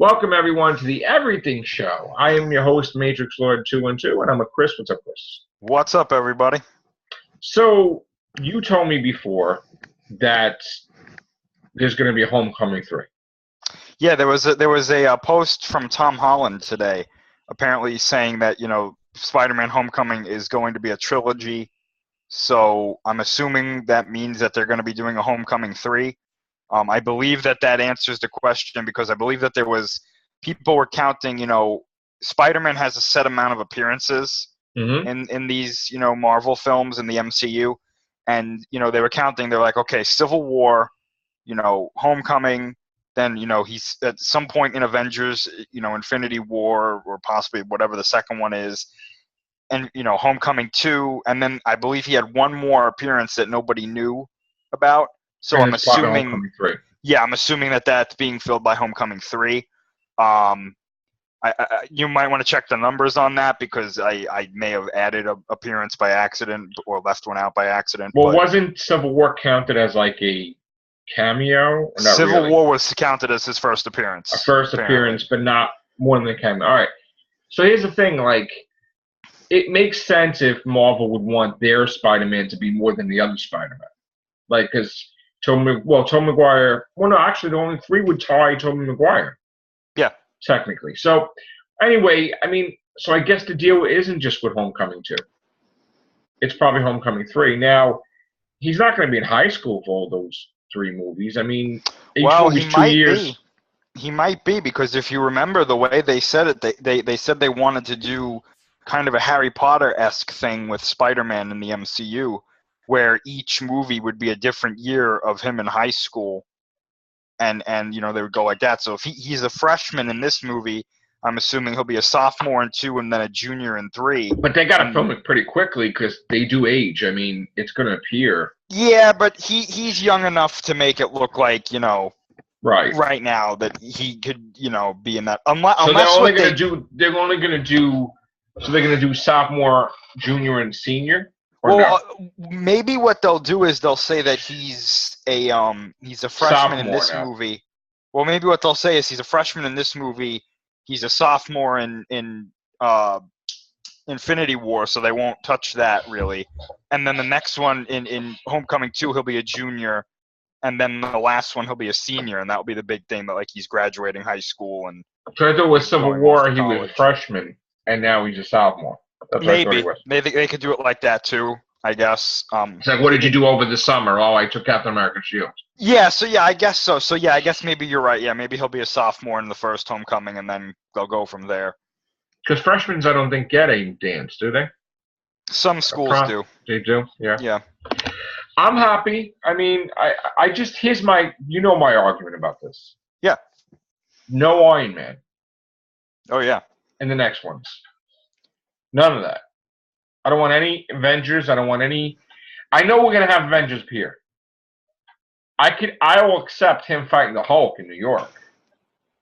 Welcome, everyone, to the Everything Show. I am your host, Matrixlord212, and I'm with Chris. What's up, Chris? What's up, everybody? So, you told me before that there's going to be a Homecoming 3. Yeah, there was a post from Tom Holland today, apparently saying that Spider-Man: Homecoming is going to be a trilogy. So I'm assuming that means that they're going to be doing a Homecoming 3. I believe that answers the question because I believe that people were counting. Spider-Man has a set amount of appearances in these Marvel films in the MCU, and they were counting. They're like, okay, Civil War, Homecoming. Then he's at some point in Avengers, Infinity War or possibly whatever the second one is, and Homecoming 2, and then I believe he had one more appearance that nobody knew about. So And I'm it's part of assuming, Homecoming 3. yeah, I'm assuming that that's being filled by Homecoming 3. You might want to check the numbers on that because I may have added an appearance by accident or left one out by accident. Well, but wasn't Civil War counted as like a cameo? Or not Civil really? War was counted as his first appearance. A first apparently. appearance, but not more than a cameo. All right. So here's the thing, it makes sense if Marvel would want their Spider-Man to be more than the other Spider-Man. Because Tobey Maguire, well, no, actually, the only 3 would tie Tobey Maguire. Yeah. Technically. So, anyway, so I guess the deal isn't just with Homecoming 2. It's probably Homecoming 3. Now, he's not going to be in high school for all those 3 movies. Each movie's 2 years. He might be, because if you remember the way they said it, they said they wanted to do kind of a Harry Potter-esque thing with Spider-Man in the MCU, where each movie would be a different year of him in high school, and they would go like that. So if he's a freshman in this movie, I'm assuming he'll be a sophomore in 2 and then a junior in 3. But they got to film it pretty quickly because they do age. It's going to appear. Yeah, but he's young enough to make it look like, right now that he could, be in that. So they're only going to do sophomore, junior, and senior? Maybe what they'll do is they'll say that he's a freshman sophomore in this movie. Well, maybe what they'll say is he's a freshman in this movie. He's a sophomore in Infinity War, so they won't touch that really. And then the next one in Homecoming 2, he'll be a junior, and then the last one he'll be a senior, and that'll be the big thing that he's graduating high school and. So I thought with Civil War he was a freshman, and now he's a sophomore. Maybe they could do it like that too. I guess. It's like, what did you do over the summer? Oh, I took Captain America's shield. Yeah, so yeah, I guess so. So yeah, I guess maybe you're right. Yeah, maybe he'll be a sophomore in the first Homecoming, and then they'll go from there. Because freshmen, I don't think, get a dance, do they? Some schools do. They do? Yeah. Yeah. I'm happy. I just, here's my argument about this. Yeah. No Iron Man. Oh, yeah. In the next ones. None of that. I don't want any Avengers. I don't want any. I know we're gonna have Avengers appear. I will accept him fighting the Hulk in New York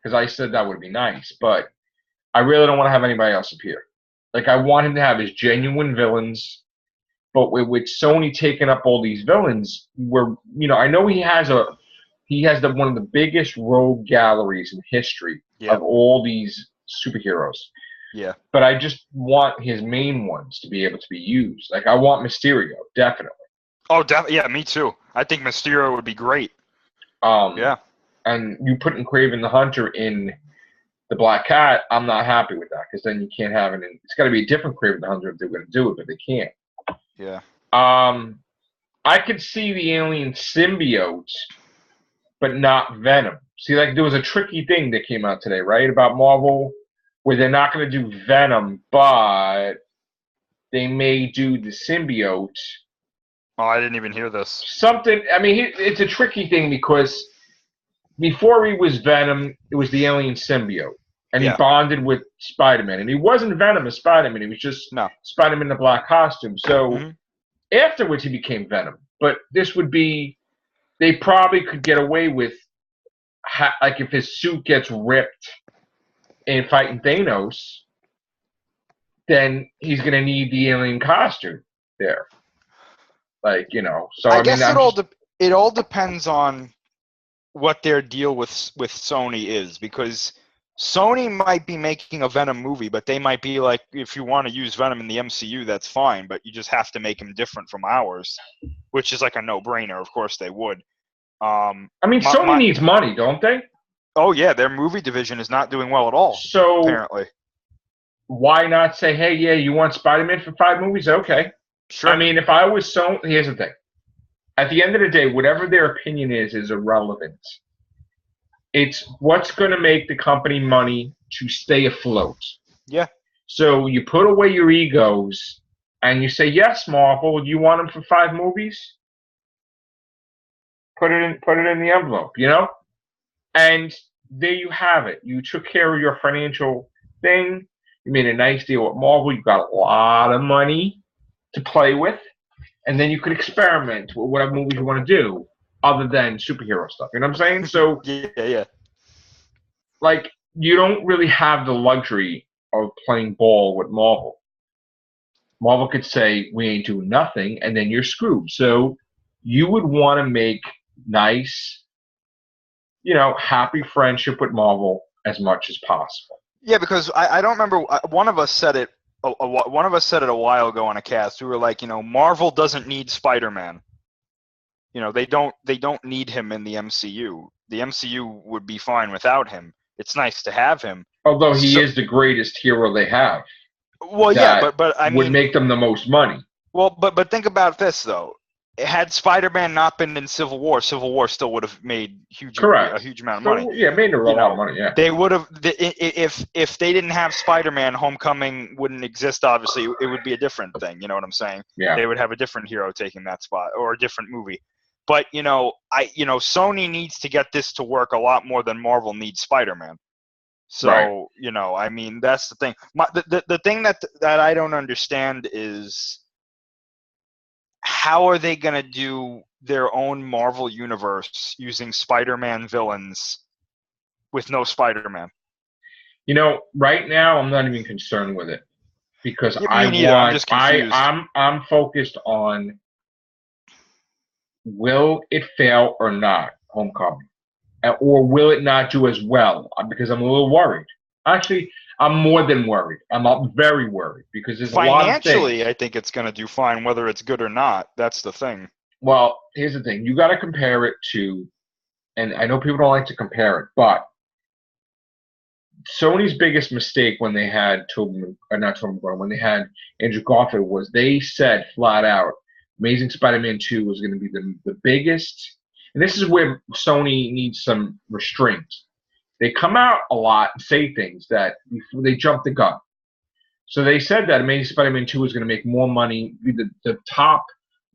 because I said that would be nice, but I really don't want to have anybody else appear. I want him to have his genuine villains, but with Sony taking up all these villains, I know he has one of the biggest rogue galleries in history of all these superheroes. Yeah. But I just want his main ones to be able to be used. I want Mysterio, definitely. Oh, yeah, me too. I think Mysterio would be great. Yeah. And you putting Kraven the Hunter in the Black Cat, I'm not happy with that because then you can't have it. It's got to be a different Kraven the Hunter if they're going to do it, but they can't. Yeah. I could see the alien symbiote, but not Venom. See, there was a tricky thing that came out today, right, about Marvel, where they're not going to do Venom, but they may do the symbiote. Oh, I didn't even hear this. It's a tricky thing because before he was Venom, it was the alien symbiote. And he bonded with Spider-Man. And he wasn't Venom as Spider-Man. He was just Spider-Man in the black costume. So afterwards, he became Venom. But this would be, they probably could get away with, if his suit gets ripped in fighting Thanos, then he's going to need the alien costume there. So I guess it all depends on what their deal with Sony is, because Sony might be making a Venom movie, but they might be like, if you want to use Venom in the MCU, that's fine, but you just have to make him different from ours, which is like a no-brainer. Of course they would. I mean, Sony needs money, don't they? Oh, yeah, their movie division is not doing well at all, so apparently. Why not say, hey, yeah, you want Spider-Man for 5 movies? Okay. Sure. I mean, if I was Sony, here's the thing. At the end of the day, whatever their opinion is irrelevant. It's what's going to make the company money to stay afloat. Yeah. So you put away your egos and you say, yes, Marvel, you want them for 5 movies? Put it in the envelope, you know? And there you have it. You took care of your financial thing. You made a nice deal with Marvel. You got a lot of money to play with. And then you could experiment with whatever movies you want to do other than superhero stuff. You know what I'm saying? So, yeah. Like, you don't really have the luxury of playing ball with Marvel. Marvel could say, we ain't doing nothing, and then you're screwed. So you would want to make nice, happy friendship with Marvel as much as possible. Yeah, because I don't remember, one of us said it a while ago on a cast. We were like, Marvel doesn't need Spider-Man. They don't need him in the MCU. The MCU would be fine without him. It's nice to have him. Although he is the greatest hero they have. Well, yeah, but I mean, would make them the most money. Well, but think about this though. Had Spider-Man not been in Civil War still would have made a huge amount of money. Yeah, made a lot of money. Yeah, they would have. If they didn't have Spider-Man, HomeComing wouldn't exist. Obviously, it would be a different thing. You know what I'm saying? Yeah, they would have a different hero taking that spot or a different movie. But Sony needs to get this to work a lot more than Marvel needs Spider-Man. So right. I mean, that's the thing. The thing that I don't understand is, how are they going to do their own Marvel universe using Spider-Man villains with no Spider-Man? Right now I'm not even concerned with it because I'm just confused. I'm focused on, will it fail or not, HomeComing? Or will it not do as well? Because I'm a little worried. Actually, I'm more than worried. I'm very worried because there's a lot of things. Financially, I think it's going to do fine, whether it's good or not. That's the thing. Well, here's the thing. You got to compare it to, and I know people don't like to compare it, but Sony's biggest mistake when they had when they had Andrew Garfield was they said flat out, Amazing Spider-Man 2 was going to be the biggest. And this is where Sony needs some restraint. They come out a lot and say things that they jump the gun. So they said that Amazing Spider-Man 2 was going to make more money, be the top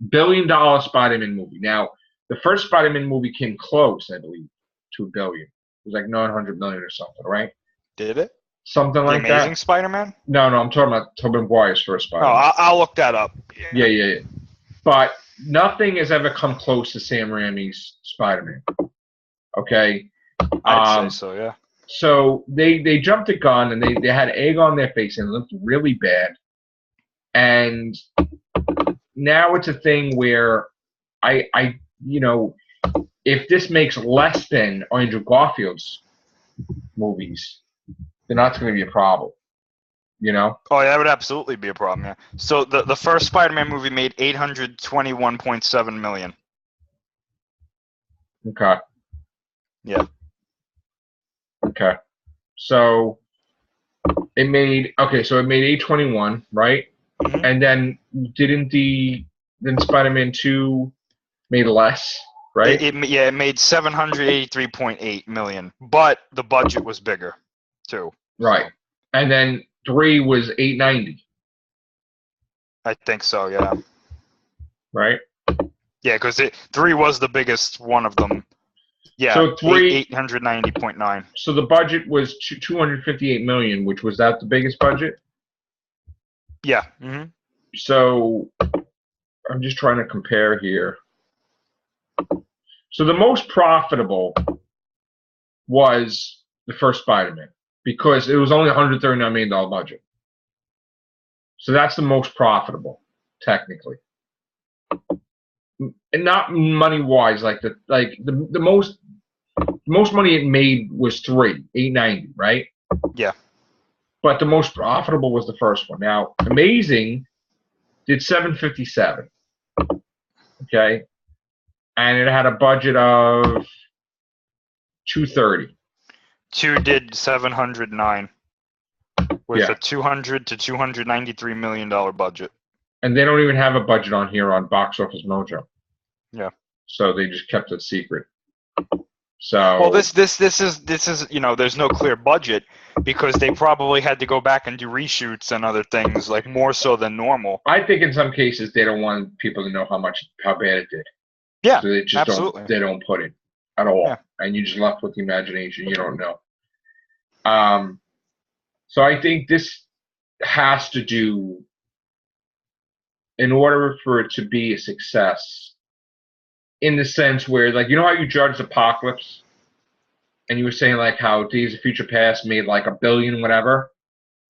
billion-dollar Spider-Man movie. Now, the first Spider-Man movie came close, I believe, to $1 billion. It was like $900 million or something, right? Did it? Something like that. The Amazing Spider-Man? No, I'm talking about Tobey Maguire's first Spider-Man. Oh, I'll look that up. Yeah. But nothing has ever come close to Sam Raimi's Spider-Man. Okay? I'd say so, yeah. So they jumped the gun and they had egg on their face and it looked really bad. And now it's a thing where if this makes less than Andrew Garfield's movies, then that's going to be a problem. Oh, yeah, that would absolutely be a problem, yeah. So the first Spider-Man movie made $821.7 million. Okay. Yeah. Okay. So it made 821, right? Mm-hmm. And then then Spider-Man 2 made less, right? It made $783.8 million, but the budget was bigger too. Right. And then 3 was 890. I think so, yeah. Right? Yeah, because 3 was the biggest one of them. Yeah, so 890.9. So the budget was $258 million, which was that the biggest budget? Yeah. Mm-hmm. So I'm just trying to compare here. So the most profitable was the first Spider-Man because it was only $139 million budget. So that's the most profitable, technically. And not money-wise, the most money it made was 3, 890, right? Yeah. But the most profitable was the first one. Now, Amazing did 757. Okay, and it had a budget of 230. 2 did 709 with Yeah. a $200 to $293 million budget. And they don't even have a budget on here on Box Office Mojo. Yeah. So they just kept it secret. So well, this is there's no clear budget because they probably had to go back and do reshoots and other things like more so than normal. I think in some cases they don't want people to know how bad it did. Yeah, so they just absolutely. They don't put it at all, yeah. And you just left with the imagination. You don't know. So I think this has to do, in order for it to be a success, in the sense where, like, you know how you judge Apocalypse, and you were saying like how Days of Future Past made like $1 billion, whatever,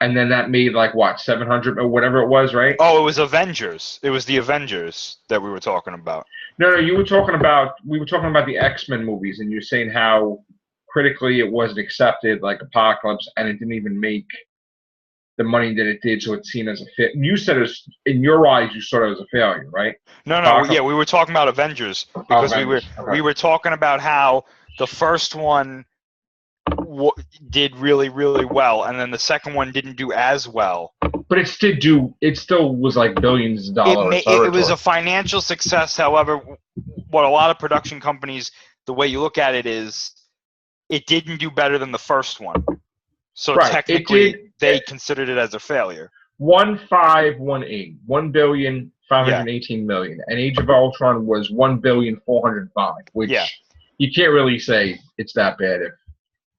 and then that made like what 700 or whatever it was, right? Oh, it was Avengers. It was the Avengers that we were talking about. No, we were talking about the X-Men movies, and you're saying how critically it wasn't accepted, like Apocalypse, and it didn't even make the money that it did, so it's seen as a fit. You said it was, in your eyes, you saw it as a failure, right? No, yeah, we were talking about Avengers because we were talking about how the first one did really, really well, and then the second one didn't do as well. But it still was like billions of dollars. It was a financial success. However, what a lot of production companies, the way you look at it is, it didn't do better than the first one. So right. technically, they considered it as a failure. 1518, 1,518 million, and Age of Ultron was 1,405, which you can't really say it's that bad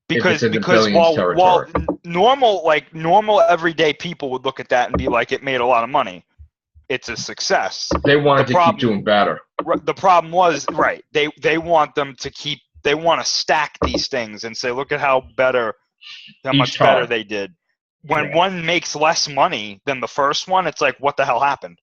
if it's in the billions territory. normal everyday people would look at that and be like, it made a lot of money. It's a success. They wanted to keep doing better. The problem was, they want them to keep. They want to stack these things and say, look at how much better they did. When one makes less money than the first one, it's like, what the hell happened?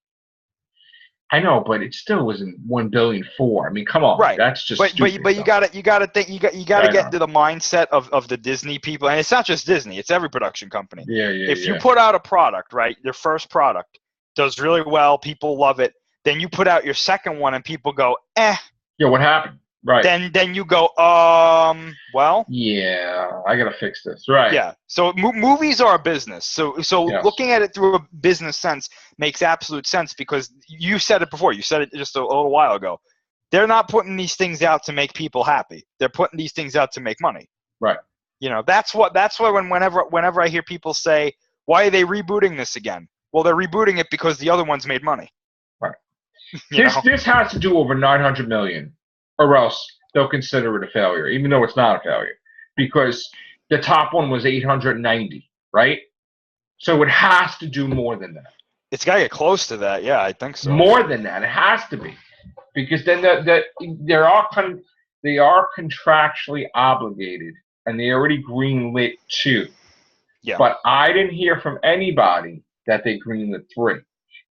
I know, but it still wasn't 1,000,000,004. I mean, come on, that's just. But you gotta think you gotta get into the mindset of the Disney people, and it's not just Disney; it's every production company. If you put out a product, your first product does really well, people love it, then you put out your second one, and people go, eh. Yeah, what happened? Right. Then you go, well. Yeah, I gotta fix this. Right. Yeah. So movies are a business. So yes. Looking at it through a business sense makes absolute sense because you said it before. You said it just a little while ago. They're not putting these things out to make people happy. They're putting these things out to make money. Right. That's why whenever I hear people say, why are they rebooting this again? Well, they're rebooting it because the other ones made money. Right. This has to do over 900 million. Or else they'll consider it a failure, even though it's not a failure, because the top one was 890, right? So it has to do more than that. It's got to get close to that, yeah, I think so. More than that, it has to be, because then they are contractually obligated, and they already greenlit 2. Yeah. But I didn't hear from anybody that they greenlit 3.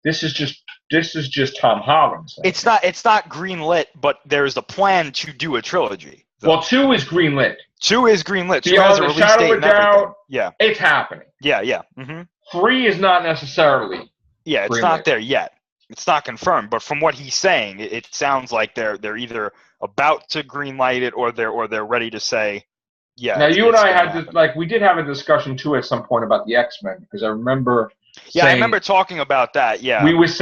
This is just Tom Holland. It's not greenlit, but there's a plan to do a trilogy. Well, 2 is greenlit. 2 is greenlit. 2 Beyond has a the release shadow date of and everything. doubt, Yeah. It's happening. Yeah. Mm-hmm. 3 is not necessarily. Yeah, it's not there yet. It's not confirmed, but from what he's saying, it sounds like they're either about to greenlight it or they're ready to say, yeah. Now you and I had this, we did have a discussion too at some point about the X-Men, because I remember. Yeah, I remember talking about that. Yeah, I was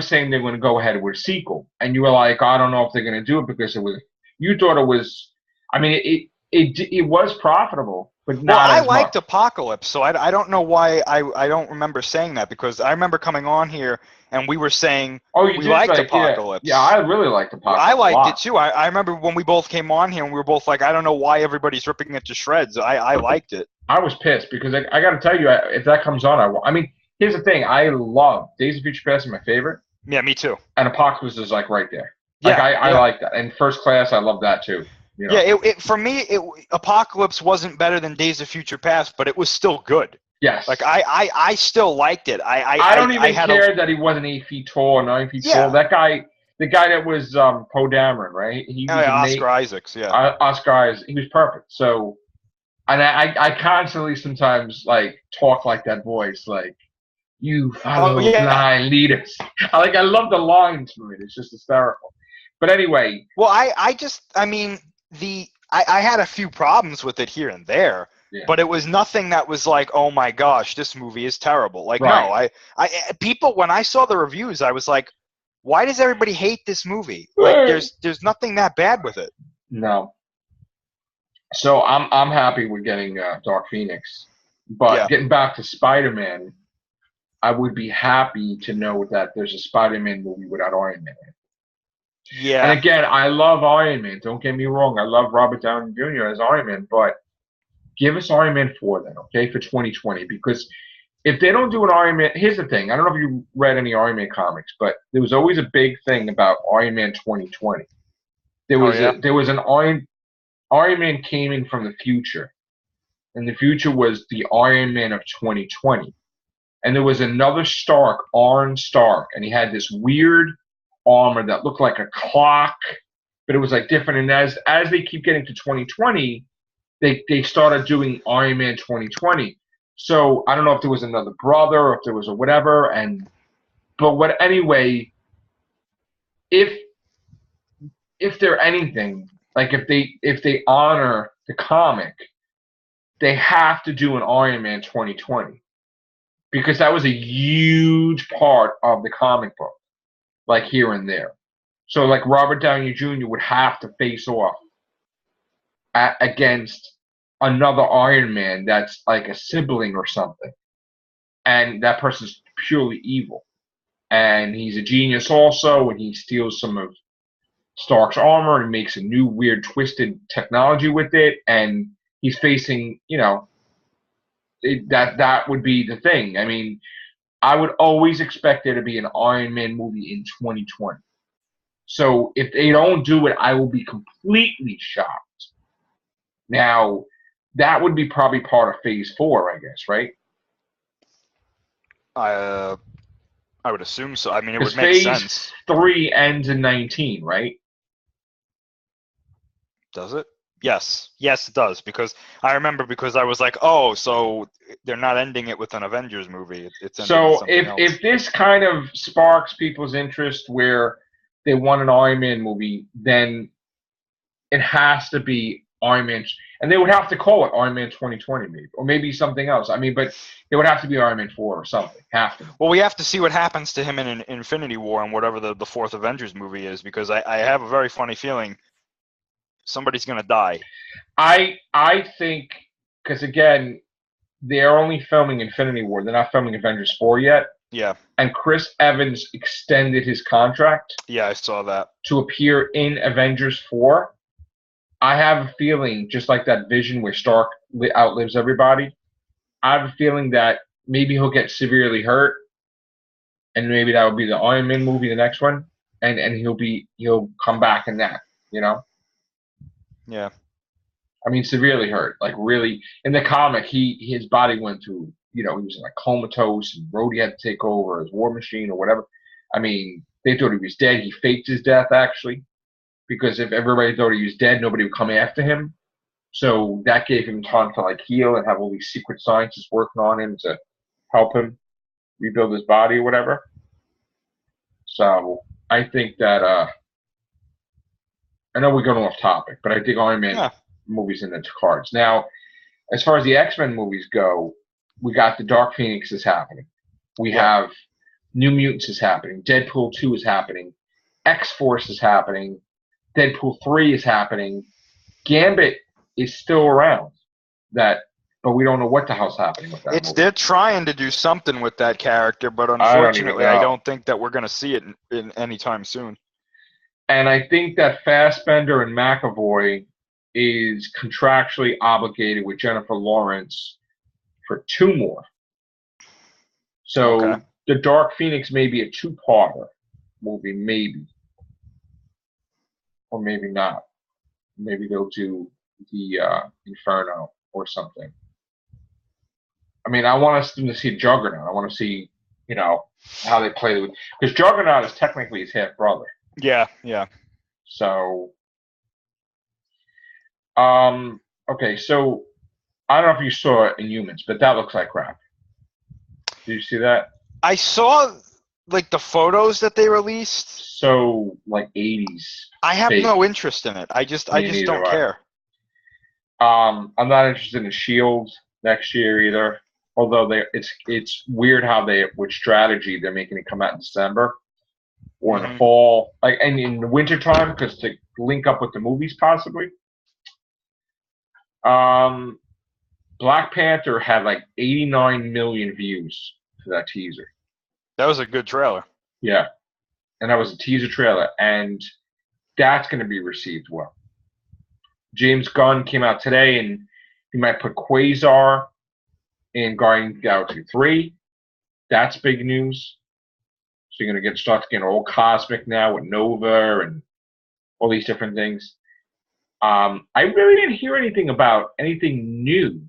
saying they're going to go ahead with a sequel, and you were like, I don't know if they're going to do it because it was. You thought it was. I mean, it was profitable, but not. Well, I as liked much. Apocalypse, so I don't know why I don't remember saying that, because I remember coming on here and we were saying we liked Apocalypse. Yeah, I really liked Apocalypse. I liked it too. I remember when we both came on here and we were both like, I don't know why everybody's ripping it to shreds. I liked it. I was pissed because I got to tell you, if that comes on, I mean, here's the thing. I love Days of Future Past is my favorite. Yeah, me too. And Apocalypse is like right there. I like that. And First Class, I love that too. You know? Yeah, for me, Apocalypse wasn't better than Days of Future Past, but it was still good. Yes. Like I still liked it. I don't even care that he wasn't 8 feet tall or 9 feet tall. That guy, the guy that was Poe Dameron, right? He was Oscar Isaacs. Yeah. Oscar Isaacs. He was perfect. So And I constantly sometimes like talk like that voice, like you follow blind leaders. I love the lines from it. It's just hysterical. But anyway. Well, I mean, I had a few problems with it here and there, but it was nothing that was like, oh my gosh, this movie is terrible. Like, no, people, when I saw the reviews, I was like, why does everybody hate this movie? Like, there's nothing that bad with it. No. So I'm happy with getting Dark Phoenix, but getting back to Spider-Man, I would be happy to know that there's a Spider-Man movie without Iron Man. Yeah. And again, I love Iron Man. Don't get me wrong. I love Robert Downey Jr. as Iron Man, but give us Iron Man 4 then, okay, for 2020. Because if they don't do an Iron Man, here's the thing. I don't know if you read any Iron Man comics, but there was always a big thing about Iron Man 2020. There was an Iron Man came in from the future, and the future was the Iron Man of 2020. And there was another Stark, Arn Stark, and he had this weird armor that looked like a clock, but it was like different. And as they keep getting to 2020, they started doing Iron Man 2020. So I don't know if there was another brother or if there was a whatever. But anyway, if they're anything, like if they honor the comic, they have to do an Iron Man 2020 because that was a huge part of the comic book, like here and there. So like Robert Downey Jr. would have to face off against another Iron Man that's like a sibling or something, and that person's purely evil, and he's a genius also, and he steals some of Stark's armor and makes a new weird twisted technology with it, and he's facing, that would be the thing. I mean, I would always expect there to be an Iron Man movie in 2020. So if they don't do it, I will be completely shocked. Now, that would be probably part of Phase 4, I guess, right? I would assume so. I mean, it would make sense. Phase 3 ends in 19, right? Does it? Yes, it does. Because I was like, oh, so they're not ending it with an Avengers movie. It's so if this kind of sparks people's interest where they want an Iron Man movie, then it has to be Iron Man, and they would have to call it Iron Man 2020, maybe, or maybe something else. I mean, but it would have to be Iron Man 4 or something. Have to. Well, we have to see what happens to him in Infinity War and whatever the fourth Avengers movie is, because I have a very funny feeling somebody's gonna die. I think because again, they're only filming Infinity War. They're not filming Avengers 4 yet. Yeah. And Chris Evans extended his contract. Yeah, I saw that. To appear in Avengers 4. I have a feeling, just like that Vision where Stark outlives everybody, I have a feeling that maybe he'll get severely hurt, and maybe that will be the Iron Man movie, the next one, and he'll come back in that, Yeah. I mean, severely hurt, like really. In the comic, his body went through, he was like comatose, and Rhodey had to take over as War Machine or whatever. I mean, they thought he was dead. He faked his death, actually. Because if everybody thought he was dead, nobody would come after him. So that gave him time to like heal and have all these secret scientists working on him to help him rebuild his body or whatever. So I think that I know we're going off topic, but I think Iron Man movies in the cards. Now, as far as the X-Men movies go, we got the Dark Phoenix is happening. We have New Mutants is happening. Deadpool 2 is happening. X-Force is happening. Deadpool 3 is happening. Gambit is still around, but we don't know what the hell's happening with that movie. They're trying to do something with that character, but unfortunately, I don't think that we're going to see it in anytime soon. And I think that Fassbender and McAvoy is contractually obligated with Jennifer Lawrence for 2 more. So the Dark Phoenix may be a 2-parter movie, maybe. Or maybe not. Maybe they'll do the Inferno or something. I mean, I want us to see Juggernaut. I want to see, how they play with, because Juggernaut is technically his half brother. Yeah. So, okay, so I don't know if you saw it in Humans, but that looks like crap. Did you see that? I saw like the photos that they released. So like 80s. I have fake. no interest in it. I just don't care. I'm not interested in Shield next year either. Although it's weird how with strategy they're making it come out in December or in the fall, like and in the wintertime because to link up with the movies possibly. Black Panther had like 89 million views for that teaser. That was a good trailer. Yeah, and that was a teaser trailer, and that's going to be received well. James Gunn came out today, and he might put Quasar in Guardians of the Galaxy 3. That's big news. So you're going to start getting all cosmic now with Nova and all these different things. I really didn't hear anything about anything new.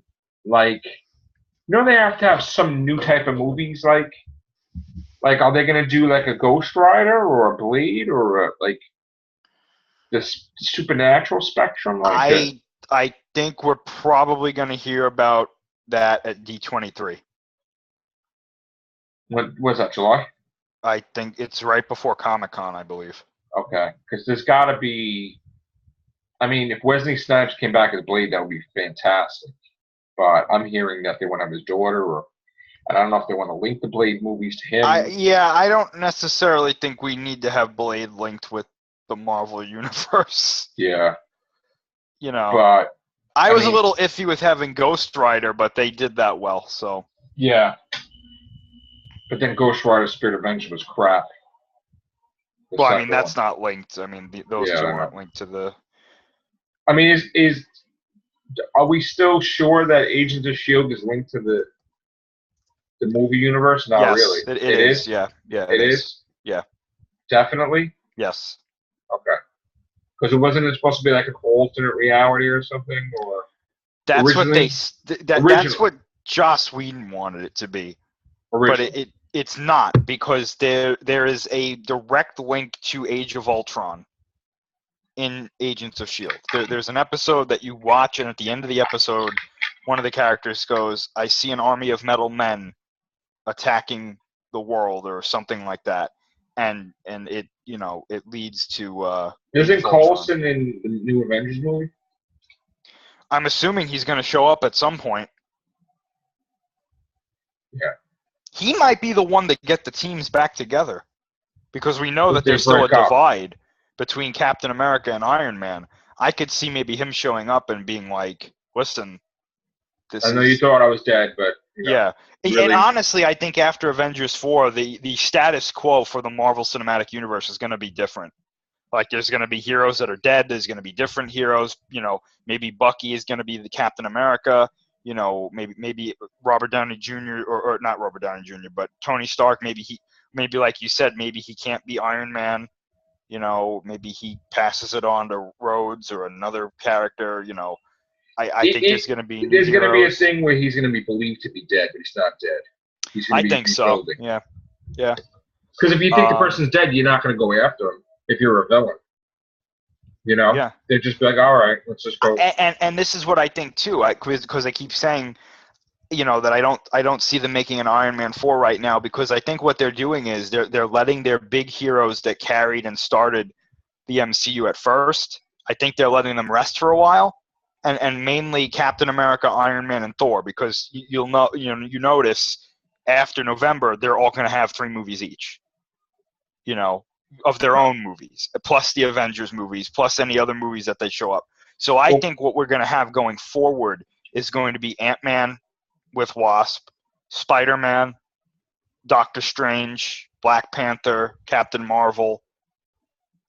Like, they have to have some new type of movies. Like are they going to do like a Ghost Rider or a Blade or like this supernatural spectrum? Like I think we're probably going to hear about that at D23. What was that, July? I think it's right before Comic-Con, I believe. Okay, because there's got to be. I mean, if Wesley Snipes came back as Blade, that would be fantastic. But I'm hearing that they want to have his daughter, or I don't know if they want to link the Blade movies to him. I don't necessarily think we need to have Blade linked with the Marvel Universe. Yeah. But I was a little iffy with having Ghost Rider, but they did that well, so. Yeah. But then Ghost Rider Spirit of Vengeance was crap. Well, I mean, that's not linked. I mean, those two aren't linked to the... I mean, are we still sure that Agents of S.H.I.E.L.D. is linked to the movie universe? Not really. It is. Yeah, it is. Yeah. Definitely? Yes. Okay. Because it wasn't supposed to be like an alternate reality or something? Or that's originally? That's what Joss Whedon wanted it to be. Originally. But it's not, because there is a direct link to Age of Ultron in Agents of S.H.I.E.L.D. There's an episode that you watch, and at the end of the episode, one of the characters goes, "I see an army of metal men attacking the world," or something like that. And it it leads to isn't Coulson in the new Avengers movie? I'm assuming he's going to show up at some point. Yeah. He might be the one to get the teams back together, because we know that there's still a divide between Captain America and Iron Man. I could see maybe him showing up and being like, "Listen, I know you thought I was dead, but yeah." Really? And honestly, I think after Avengers 4, the status quo for the Marvel Cinematic Universe is going to be different. Like, there's going to be heroes that are dead. There's going to be different heroes. Maybe Bucky is going to be the Captain America. Maybe Robert Downey Jr. or not Robert Downey Jr., but Tony Stark. Maybe like you said, maybe he can't be Iron Man. Maybe he passes it on to Rhodes or another character. I think there's going to be there's going to be a thing where he's going to be believed to be dead, but he's not dead. He's going to be rebuilding. So. Yeah. Because if you think the person's dead, you're not going to go after him if you're a villain. Yeah. They'd just be like, all right, let's just go. And this is what I think too, because I keep saying, that I don't see them making an Iron Man 4 right now, because I think what they're doing is they're letting their big heroes that carried and started the MCU at first. I think they're letting them rest for a while. And mainly Captain America, Iron Man, and Thor, because you notice after November they're all going to have 3 movies each, of their own movies, plus the Avengers movies, plus any other movies that they show up. So I think what we're going to have going forward is going to be Ant-Man with Wasp, Spider-Man, Doctor Strange, Black Panther, Captain Marvel.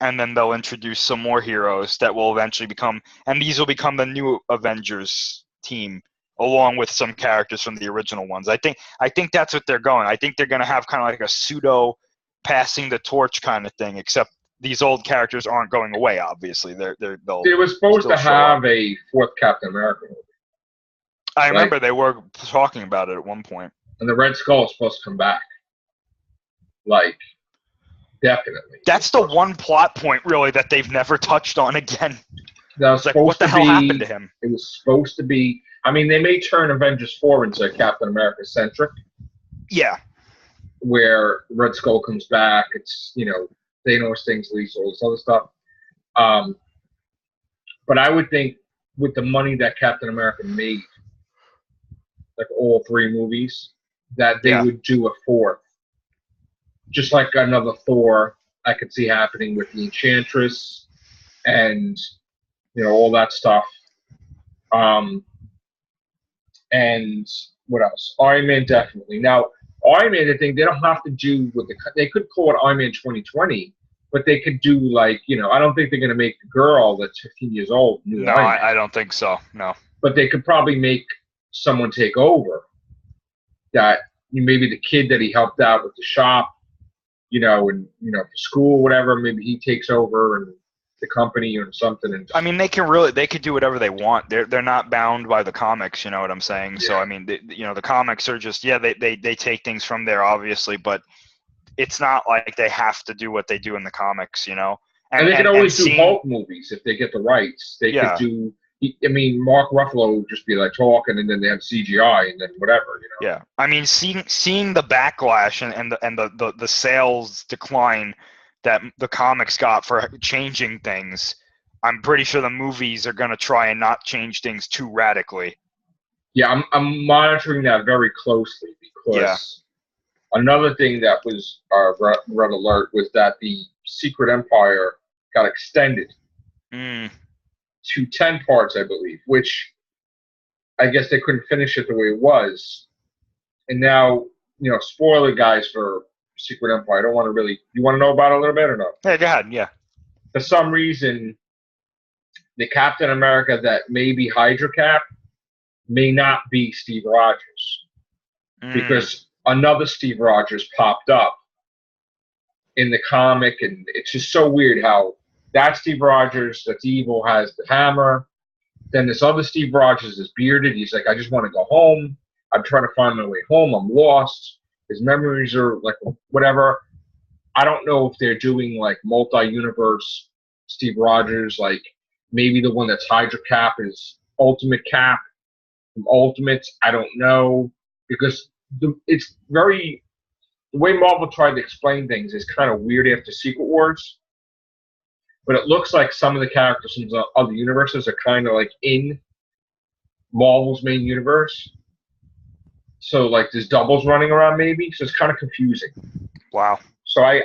And then they'll introduce some more heroes that will eventually become, and these will become the new Avengers team, along with some characters from the original ones. I think that's what they're going. I think they're going to have kind of like a pseudo passing the torch kind of thing, except these old characters aren't going away. Obviously, they were supposed to have a 4th Captain America movie. I remember they were talking about it at one point. And the Red Skull is supposed to come back. Definitely. That's the one plot point, really, that they've never touched on again. That was like, what the hell happened to him? It was supposed to be. I mean, they may turn Avengers 4 into Captain America centric. Yeah. Where Red Skull comes back, it's, Thanos things, Lisa, all this other stuff. But I would think with the money that Captain America made, like all 3 movies, that they would do a 4th. Just like another Thor, I could see happening with the Enchantress and, all that stuff. And what else? Iron Man, definitely. Now, Iron Man, I think they don't have to do they could call it Iron Man 2020, but they could do I don't think they're going to make the girl that's 15 years old. No, I don't think so. No. But they could probably make someone take over. That maybe the kid that he helped out with the shop, and for school, whatever. Maybe he takes over and the company or something. And I mean, they could do whatever they want. They're not bound by the comics. You know what I'm saying? Yeah. So I mean, the comics are just they take things from there, obviously, but it's not like they have to do what they do in the comics. And they can always do Hulk movies if they get the rights. They could do. I mean, Mark Ruffalo would just be talking, and then they have CGI, and then whatever. Yeah, I mean, seeing the backlash and the sales decline that the comics got for changing things, I'm pretty sure the movies are going to try and not change things too radically. Yeah, I'm monitoring that very closely because another thing that was red alert was that the Secret Empire got extended to 10 parts, I believe, which I guess they couldn't finish it the way it was. And now, spoiler guys for Secret Empire. I don't want to really. You want to know about it a little bit or no? Yeah, go ahead. Yeah. For some reason, the Captain America that may be Hydra Cap may not be Steve Rogers because another Steve Rogers popped up in the comic, and it's just so weird how that Steve Rogers that's evil has the hammer. Then this other Steve Rogers is bearded. He's like, I just want to go home. I'm trying to find my way home. I'm lost. His memories are whatever. I don't know if they're doing multi-universe Steve Rogers, maybe the one that's Hydra Cap is Ultimate Cap from Ultimates. I don't know because it's very the way Marvel tried to explain things is kind of weird after Secret Wars. But it looks like some of the characters from the other universes are kind of in Marvel's main universe. So there's doubles running around maybe, so it's kind of confusing. Wow. So I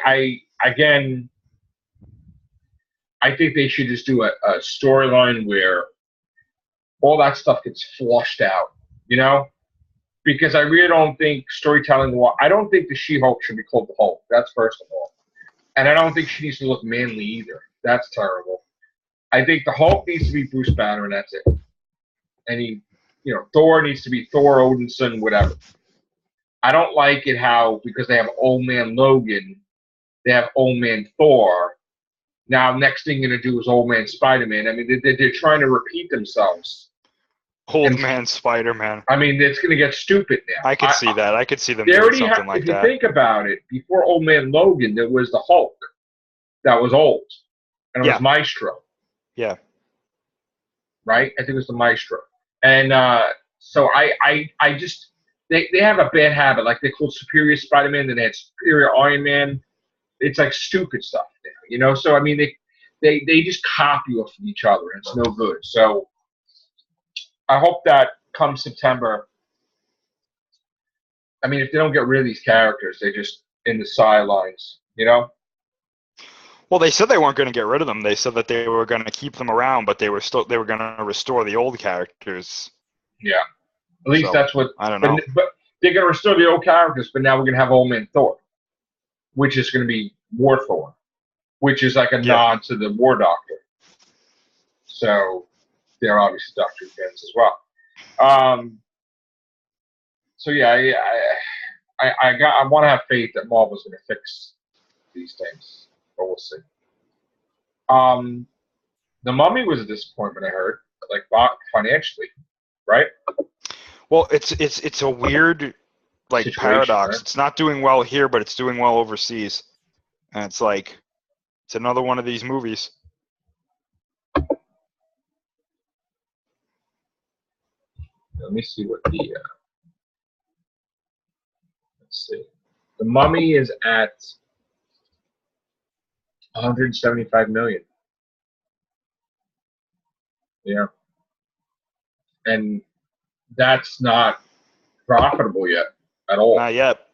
think they should just do a storyline where all that stuff gets flushed out, because I really don't think storytelling. I don't think the She-Hulk should be called the Hulk. That's first of all, and I don't think she needs to look manly either. That's terrible. I think the Hulk needs to be Bruce Banner, and that's it. And Thor needs to be Thor Odinson, whatever. I don't like it how, because they have Old Man Logan, they have Old Man Thor. Now, next thing you're going to do is Old Man Spider-Man. I mean, they're trying to repeat themselves. Old Man Spider-Man. I mean, it's going to get stupid now. I could see that. I could see them doing something like that. If you think about it, before Old Man Logan, there was the Hulk that was old. And it was Maestro. Yeah. Right? I think it was the Maestro. And so I just they have a bad habit. They called Superior Spider-Man, then they had Superior Iron Man. It's stupid stuff now, So I mean they just copy off of each other, and it's no good. So I hope that come September. I mean, if they don't get rid of these characters, they're just in the sidelines, Well, they said they weren't going to get rid of them. They said that they were going to keep them around, but they were going to restore the old characters. Yeah, at least that's what I don't know. But they're going to restore the old characters, but now we're going to have Old Man Thor, which is going to be War Thor, which is a nod to the War Doctor. So they're obviously Doctor Who fans as well. So yeah, I want to have faith that Marvel's going to fix these things. But we'll see. The Mummy was a disappointment, I heard, financially, right? Well, it's a weird paradox. Right? It's not doing well here, but it's doing well overseas, and it's another one of these movies. Let me see what the. Let's see. The Mummy is at 175 million. Yeah. And that's not profitable yet at all. Not yet.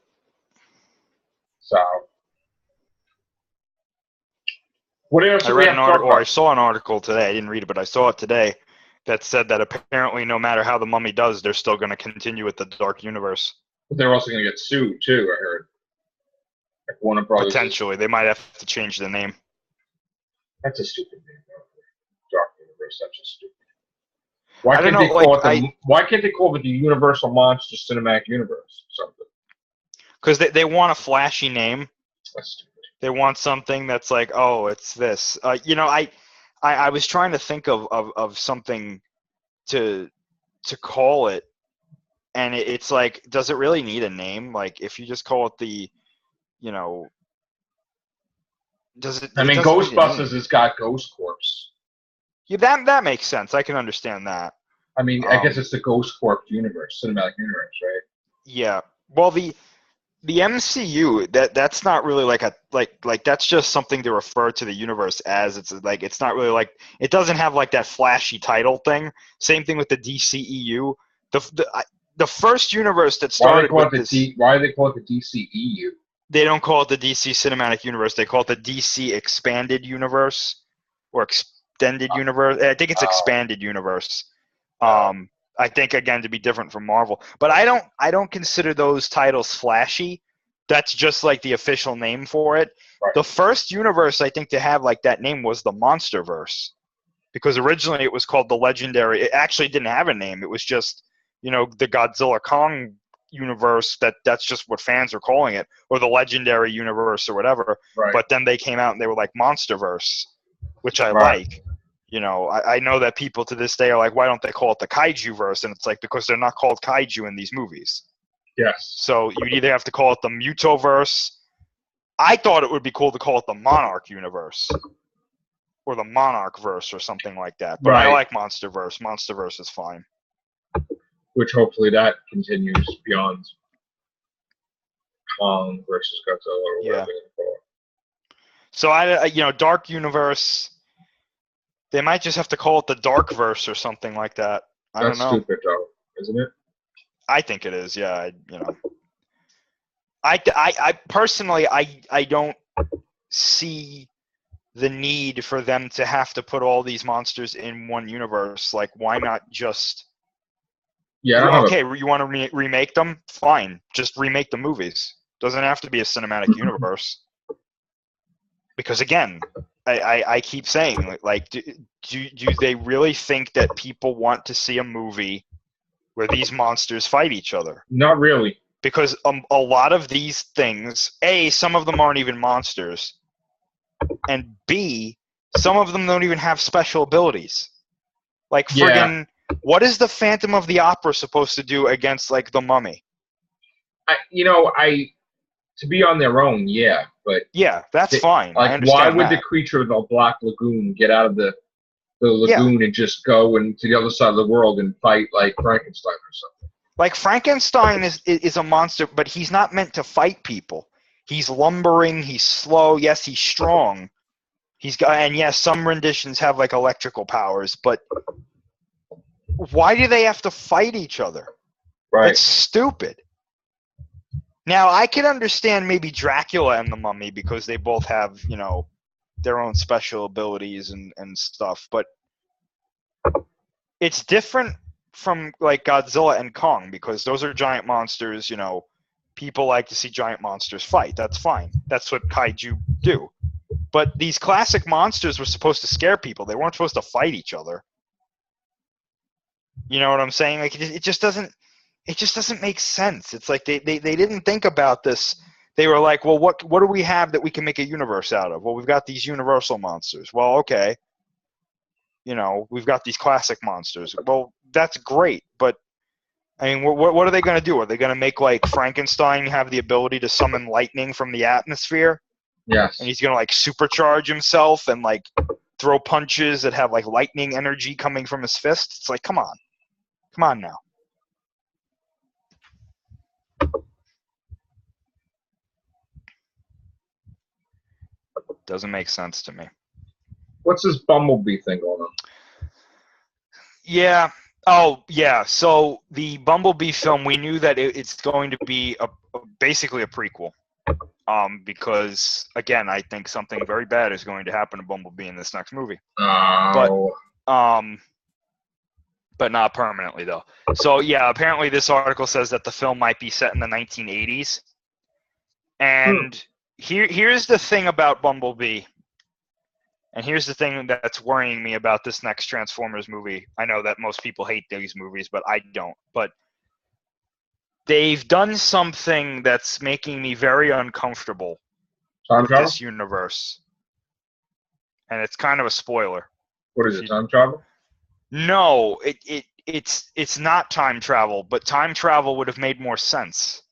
So, what else I read an article, or I saw an article today. I didn't read it, but I saw it today that said that apparently no matter how the Mummy does, they're still going to continue with the Dark Universe. But they're also going to get sued too, I heard. Like Warner Brothers. Potentially. They might have to change the name. That's a stupid name, though. Dark Universe, that's just stupid. Why can't they call it the Universal Monsters Cinematic Universe or something? Because they want a flashy name. That's stupid. They want something that's like, oh, it's this. I was trying to think of something to call it, and it's like, does it really need a name? Like, if you just call it the, does it? I mean, Ghostbusters has got Ghost Corps. Yeah, that makes sense. I can understand that. I mean, I guess it's the Ghost Corps universe, cinematic universe, right? Yeah. Well, the MCU, that's not really like that's just something to refer to the universe as. It's not really like, it doesn't have like that flashy title thing. Same thing with the DCEU. The first universe that started why do they call it the DCEU? They don't call it the DC Cinematic Universe. They call it the DC Expanded Universe or Extended Universe. I think it's Expanded Universe. I think, again, to be different from Marvel. But I don't consider those titles flashy. That's just like the official name for it. Right. The first universe I think to have like that name was the Monsterverse, because originally it was called the Legendary. It actually didn't have a name. It was just, the Godzilla Kong universe. That's just what fans are calling it, or the Legendary Universe or whatever. Right. But then they came out and they were like Monsterverse, which I like. I know that people to this day are like, why don't they call it the Kaiju verse? And it's like, because they're not called Kaiju in these movies. Yes. So you'd either have to call it the Mutoverse. I thought it would be cool to call it the Monarch Universe or the Monarch verse or something like that. But right. I like Monsterverse. Monsterverse is fine. Which hopefully that continues beyond Kong versus Godzilla or whatever they call it. So Dark Universe. They might just have to call it the Dark Verse or something like that. I don't know. That's stupid, though, isn't it? I think it is. Yeah. I personally, I don't see the need for them to have to put all these monsters in one universe. Like, why not just? Yeah. Okay, you want to remake them? Fine, just remake the movies. Doesn't have to be a cinematic universe. Because again, I keep saying, like, do they really think that people want to see a movie where these monsters fight each other? Not really. Because a lot of these things, A, some of them aren't even monsters, and B, some of them don't even have special abilities. Like, friggin', what is the Phantom of the Opera supposed to do against, like, the Mummy? To be on their own, yeah, but yeah, that's fine. Like, why would the creature of the Black Lagoon get out of the lagoon and just go to the other side of the world and fight like Frankenstein or something? Like, Frankenstein is a monster, but he's not meant to fight people. He's lumbering. He's slow. Yes, he's strong. And yes, some renditions have like electrical powers, but why do they have to fight each other? Right. It's stupid. Now, I can understand maybe Dracula and the Mummy because they both have, their own special abilities and stuff, but it's different from, like, Godzilla and Kong because those are giant monsters, people like to see giant monsters fight. That's fine. That's what kaiju do. But these classic monsters were supposed to scare people. They weren't supposed to fight each other. You know what I'm saying? Like, it just doesn't make sense. It's like they didn't think about this. They were like, well, what do we have that we can make a universe out of? Well, we've got these universal monsters. Well, okay. We've got these classic monsters. Well, that's great, but I mean, what are they going to do? Are they going to make, like, Frankenstein have the ability to summon lightning from the atmosphere? Yes. And he's going to, like, supercharge himself and, like, throw punches that have, like, lightning energy coming from his fist? It's like, come on now. Doesn't make sense to me. What's this Bumblebee thing going on? Yeah. Oh, yeah. So the Bumblebee film, we knew that it's going to be basically a prequel. Because again, I think something very bad is going to happen to Bumblebee in this next movie. Oh. But not permanently though. So yeah, apparently this article says that the film might be set in the 1980s. And here's the thing about Bumblebee. And here's the thing that's worrying me about this next Transformers movie. I know that most people hate these movies, but I don't. But they've done something that's making me very uncomfortable with this universe. And it's kind of a spoiler. What is it, time travel? No, it's not time travel, but time travel would have made more sense.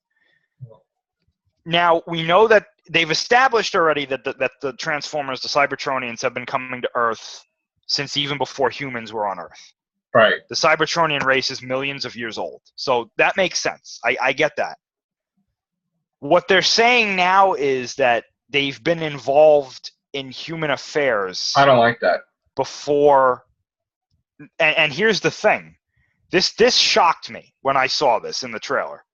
Now, we know that they've established already that the Transformers, the Cybertronians, have been coming to Earth since even before humans were on Earth. Right. The Cybertronian race is millions of years old. So that makes sense. I get that. What they're saying now is that they've been involved in human affairs. I don't like that. Before, and here's the thing. This shocked me when I saw this in the trailer.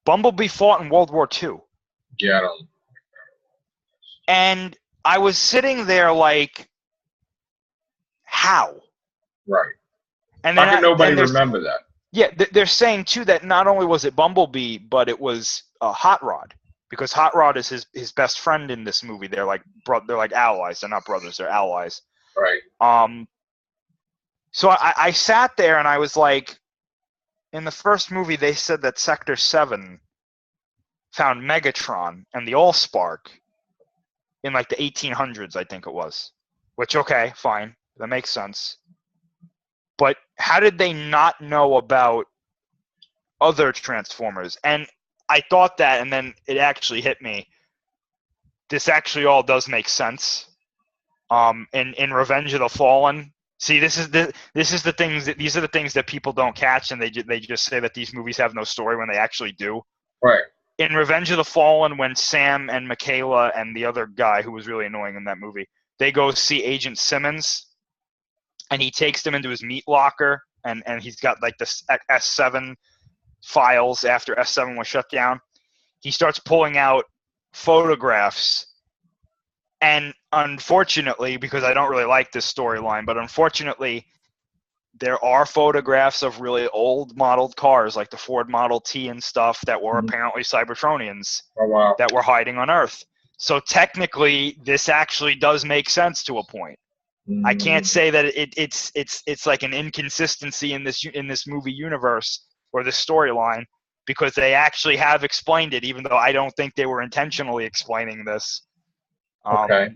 Bumblebee fought in World War II. Yeah, I don't. And I was sitting there like, how? Right. And then how can nobody remember that? Yeah, they're saying too that not only was it Bumblebee, but it was Hot Rod, because Hot Rod is his best friend in this movie. They're like allies. They're not brothers. They're allies. Right. So I sat there and I was like, in the first movie they said that Sector 7 found Megatron and the Allspark in like the 1800s, I think it was. Which, okay, fine. That makes sense. But how did they not know about other Transformers? And I thought that, and then it actually hit me. This actually all does make sense. In Revenge of the Fallen, see, these are the things that people don't catch, and they just say that these movies have no story when they actually do. Right. In Revenge of the Fallen, when Sam and Michaela and the other guy who was really annoying in that movie, they go see Agent Simmons, and he takes them into his meat locker, and he's got like the S7 files after S7 was shut down. He starts pulling out photographs, and unfortunately, because I don't really like this storyline, but unfortunately, there are photographs of really old modeled cars, like the Ford Model T and stuff, that were apparently Cybertronians that were hiding on Earth. So technically, this actually does make sense to a point. I can't say that it's like an inconsistency in this movie universe or this storyline, because they actually have explained it, even though I don't think they were intentionally explaining this. Okay.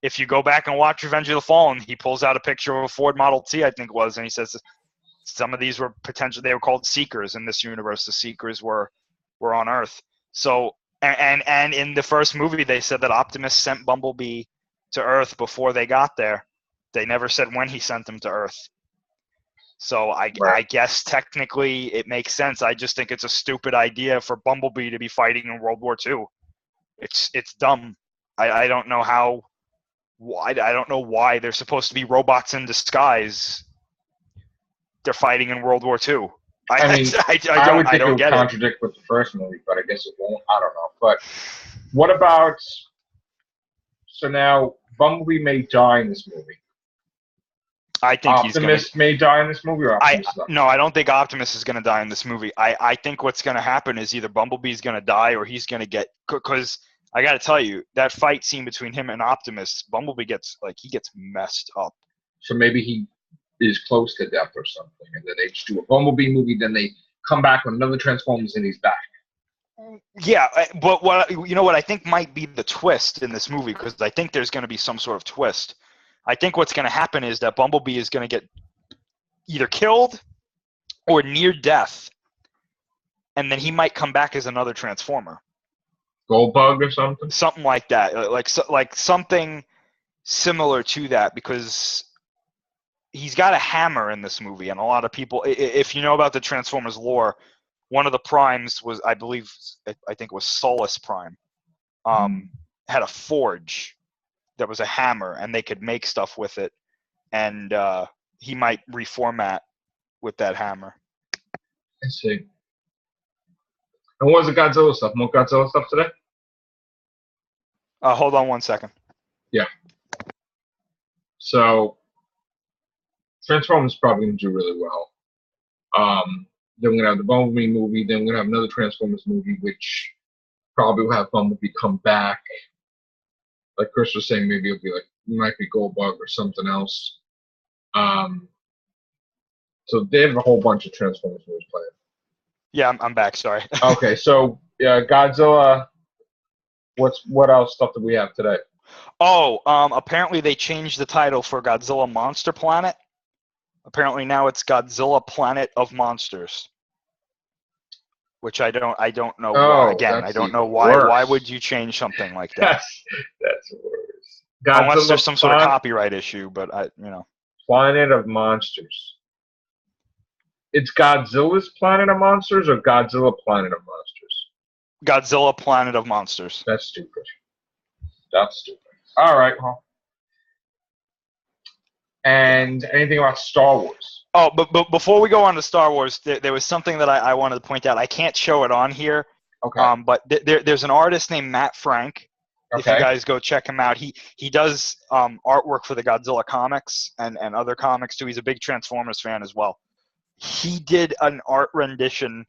If you go back and watch Revenge of the Fallen, he pulls out a picture of a Ford Model T, I think it was, and he says some of these were they were called Seekers in this universe. The Seekers were on Earth. So and in the first movie, they said that Optimus sent Bumblebee to Earth before they got there. They never said when he sent them to Earth. So I guess technically it makes sense. I just think it's a stupid idea for Bumblebee to be fighting in World War II. It's dumb. I don't know how. I don't know why they're supposed to be robots in disguise. They're fighting in World War II. I mean, I would think it would contradict with the first movie, but I guess it won't. I don't know. But what about? So now Bumblebee may die in this movie. I think Optimus may die in this movie, or Optimus No, I don't think Optimus is going to die in this movie. I think what's going to happen is either Bumblebee's going to die or he's going to get, because I got to tell you, that fight scene between him and Optimus, Bumblebee gets messed up. So maybe he is close to death or something, and then they just do a Bumblebee movie, then they come back with another Transformers and he's back. Yeah, but what I think might be the twist in this movie, because I think there's going to be some sort of twist. I think what's going to happen is that Bumblebee is going to get either killed or near death, and then he might come back as another Transformer. Goldbug or something? Something like that, like something similar to that, because he's got a hammer in this movie, and a lot of people, if you know about the Transformers lore, one of the primes was, I think it was Solus Prime, had a forge, that was a hammer, and they could make stuff with it, and he might reformat with that hammer. I see. And what was the Godzilla stuff? More Godzilla stuff today? Hold on 1 second. Yeah. So Transformers is probably going to do really well. Then we're going to have the Bumblebee movie. Then we're going to have another Transformers movie, which probably will have Bumblebee come back. Like Chris was saying, maybe it'll be like, it might be Goldbug or something else. So they have a whole bunch of Transformers movies planned. Yeah, I'm back. Sorry. Okay, so Godzilla. What else stuff do we have today? Oh, apparently they changed the title for Godzilla Monster Planet. Apparently now it's Godzilla Planet of Monsters, which I don't know why. Again, I don't know why. Worse. Why would you change something like that? That's worse. Unless there's some sort of copyright issue, but Planet of Monsters. It's Godzilla's Planet of Monsters or Godzilla Planet of Monsters? Godzilla Planet of Monsters. That's stupid. That's stupid. All right, well. And anything about Star Wars? Oh, but before we go on to Star Wars, there was something that I wanted to point out. I can't show it on here. Okay. But there's an artist named Matt Frank. Okay. If you guys go check him out, he does artwork for the Godzilla comics and other comics too. He's a big Transformers fan as well. He did an art rendition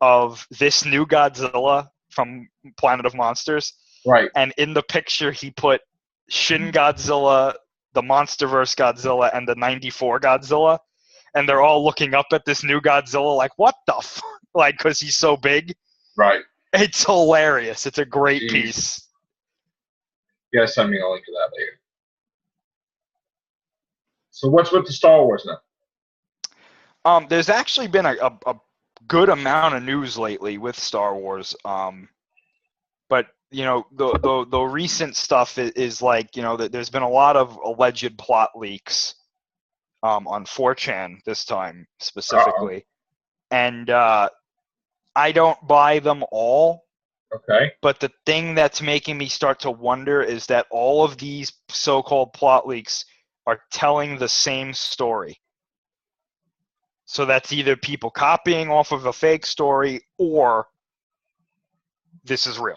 of this new Godzilla from Planet of Monsters. Right. And in the picture, he put Shin Godzilla, the MonsterVerse Godzilla, and the '94 Godzilla. And they're all looking up at this new Godzilla like, what the fuck? Like, because he's so big. Right. It's hilarious. It's a great piece. You gotta send me a link to that later. So what's with the Star Wars now? There's actually been a good amount of news lately with Star Wars. But the recent stuff is like, that there's been a lot of alleged plot leaks on 4chan this time specifically. And I don't buy them all. Okay. But the thing that's making me start to wonder is that all of these so-called plot leaks are telling the same story. So that's either people copying off of a fake story or this is real.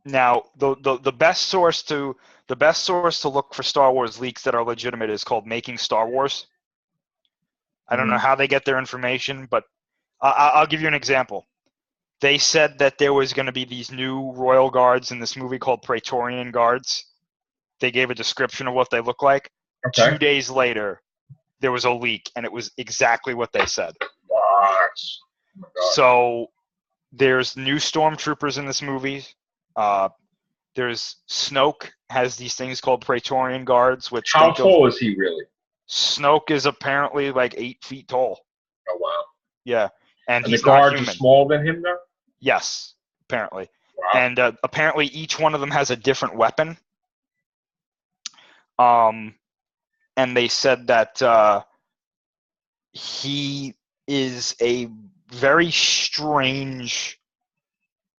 Now, the best source to look for Star Wars leaks that are legitimate is called Making Star Wars. I don't know how they get their information, but I'll give you an example. They said that there was going to be these new royal guards in this movie called Praetorian Guards. They gave a description of what they look like. Okay. 2 days later, there was a leak, and it was exactly what they said. What? Oh my God. So there's new stormtroopers in this movie. There's Snoke has these things called Praetorian Guards. Which how tall is he really? Snoke is apparently like 8 feet tall. Oh wow. Yeah, and the guards are smaller than him now? Yes, apparently. Wow. And apparently each one of them has a different weapon. And they said that he is a very strange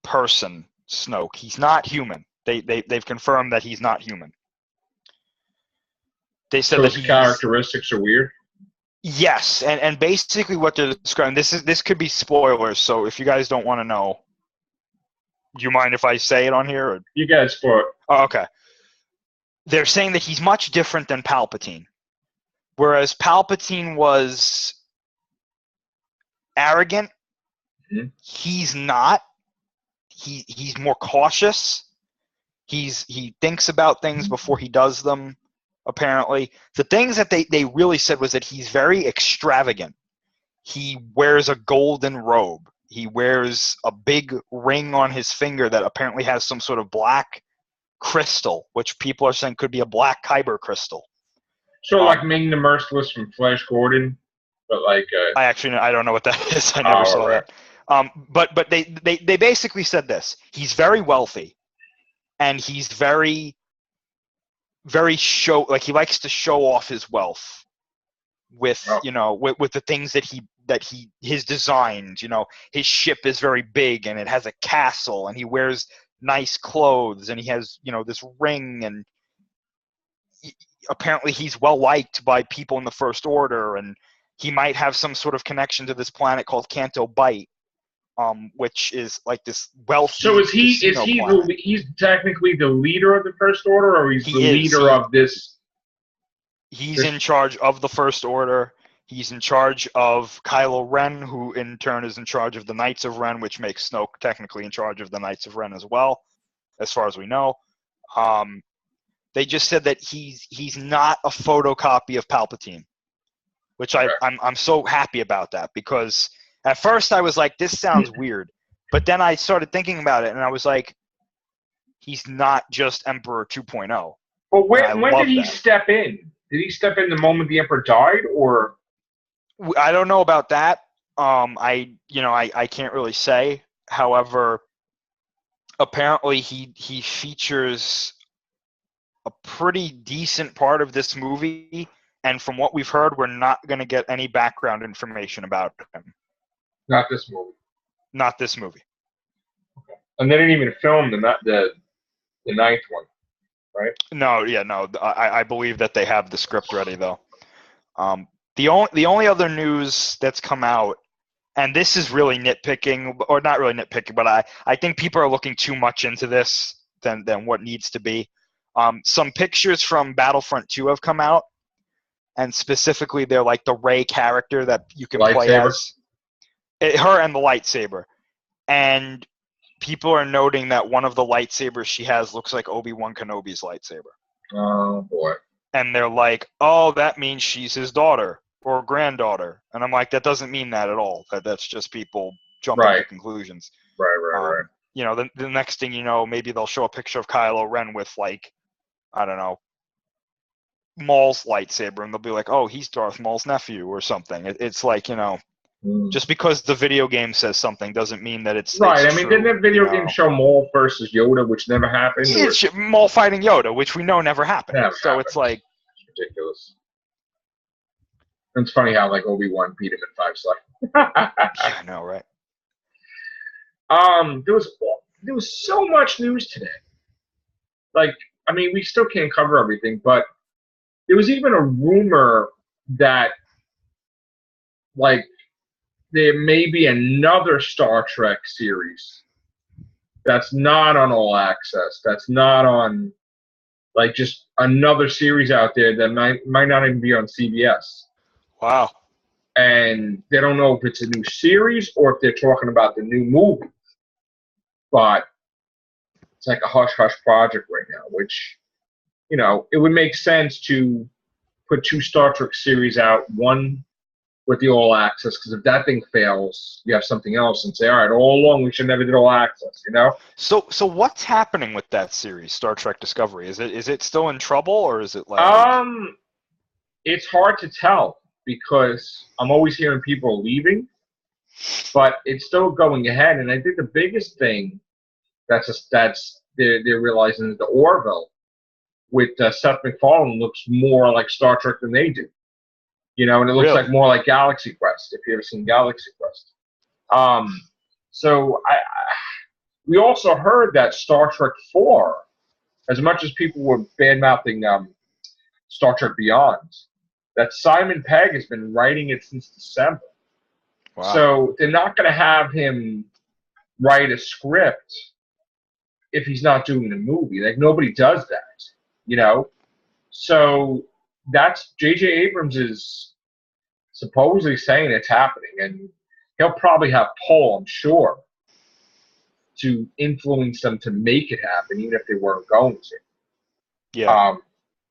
person, Snoke. He's not human. They've confirmed that he's not human. They said that his characteristics are weird? Yes, and basically what they're describing, this could be spoilers, so if you guys don't want to know, do you mind if I say it on here? Or? You guys spoil it. Oh, okay. They're saying that he's much different than Palpatine. Whereas Palpatine was arrogant, he's not. He's more cautious. He thinks about things before he does them, apparently. The things that they really said was that he's very extravagant. He wears a golden robe. He wears a big ring on his finger that apparently has some sort of black crystal, which people are saying could be a black kyber crystal. So like Ming the Merciless from Flash Gordon, but like I don't know what that is. I never saw that. But they basically said this. He's very wealthy, and he's very he likes to show off his wealth with with the things that his designs. His ship is very big and it has a castle, and he wears nice clothes, and he has this ring, and apparently he's well liked by people in the First Order, and he might have some sort of connection to this planet called Canto Bight, which is like this wealthy. So he's technically the leader of the First Order, or he's the leader of this? He's in charge of the First Order. He's in charge of Kylo Ren, who in turn is in charge of the Knights of Ren, which makes Snoke technically in charge of the Knights of Ren as well, as far as we know. They just said that he's not a photocopy of Palpatine, which I'm so happy about that, because at first I was like, this sounds weird. But then I started thinking about it, and I was like, he's not just Emperor 2.0. But when did he step in? Did he step in the moment the Emperor died, or? I don't know about that. I can't really say. However, apparently he features a pretty decent part of this movie, and from what we've heard, we're not going to get any background information about him. Not this movie. Not this movie. Okay. And they didn't even film the ninth one, right? No. I believe that they have the script ready, though. The only other news that's come out, and this is really nitpicking, or not really nitpicking, but I think people are looking too much into this than what needs to be. Some pictures from Battlefront 2 have come out, and specifically they're like the Rey character that you can play as. Her and the lightsaber. And people are noting that one of the lightsabers she has looks like Obi-Wan Kenobi's lightsaber. Oh, boy. And they're like, oh, that means she's his daughter or granddaughter. And I'm like, that doesn't mean that at all. That's just people jumping to conclusions. Right. You know, the next thing you know, maybe they'll show a picture of Kylo Ren with, like, I don't know, Maul's lightsaber, and they'll be like, oh, he's Darth Maul's nephew or something. It's like, you know, just because the video game says something doesn't mean that it's right. It's I mean, true, didn't that video game show Maul versus Yoda, which never happened? It's Maul fighting Yoda, which we know never happened. It's like, it's ridiculous. It's funny how like Obi-Wan beat him in 5 seconds. Yeah, I know, right? There was so much news today. Like, I mean, we still can't cover everything, but there was even a rumor that, like, there may be another Star Trek series that's not on All Access, that's not on, like, just another series out there that might not even be on CBS. Wow. And they don't know if it's a new series or if they're talking about the new movie. But it's like a hush-hush project right now, which, you know, it would make sense to put 2 Star Trek series out, one with the All Access, because if that thing fails, you have something else and say, all right, all along we should never did All Access, you know? So what's happening with that series, Star Trek Discovery? Is it still in trouble, or is it like... It's hard to tell, because I'm always hearing people leaving, but it's still going ahead. And I think the biggest thing they're realizing is the Orville with Seth MacFarlane looks more like Star Trek than they do. You know, and it looks like more like Galaxy Quest, if you've ever seen Galaxy Quest. So we also heard that Star Trek 4, as much as people were bad-mouthing Star Trek Beyond, that Simon Pegg has been writing it since December. Wow. So they're not going to have him write a script if he's not doing the movie. Like, nobody does that, you know? So that's J.J. Abrams is supposedly saying it's happening, and he'll probably have Paul, I'm sure, to influence them to make it happen, even if they weren't going to. Yeah.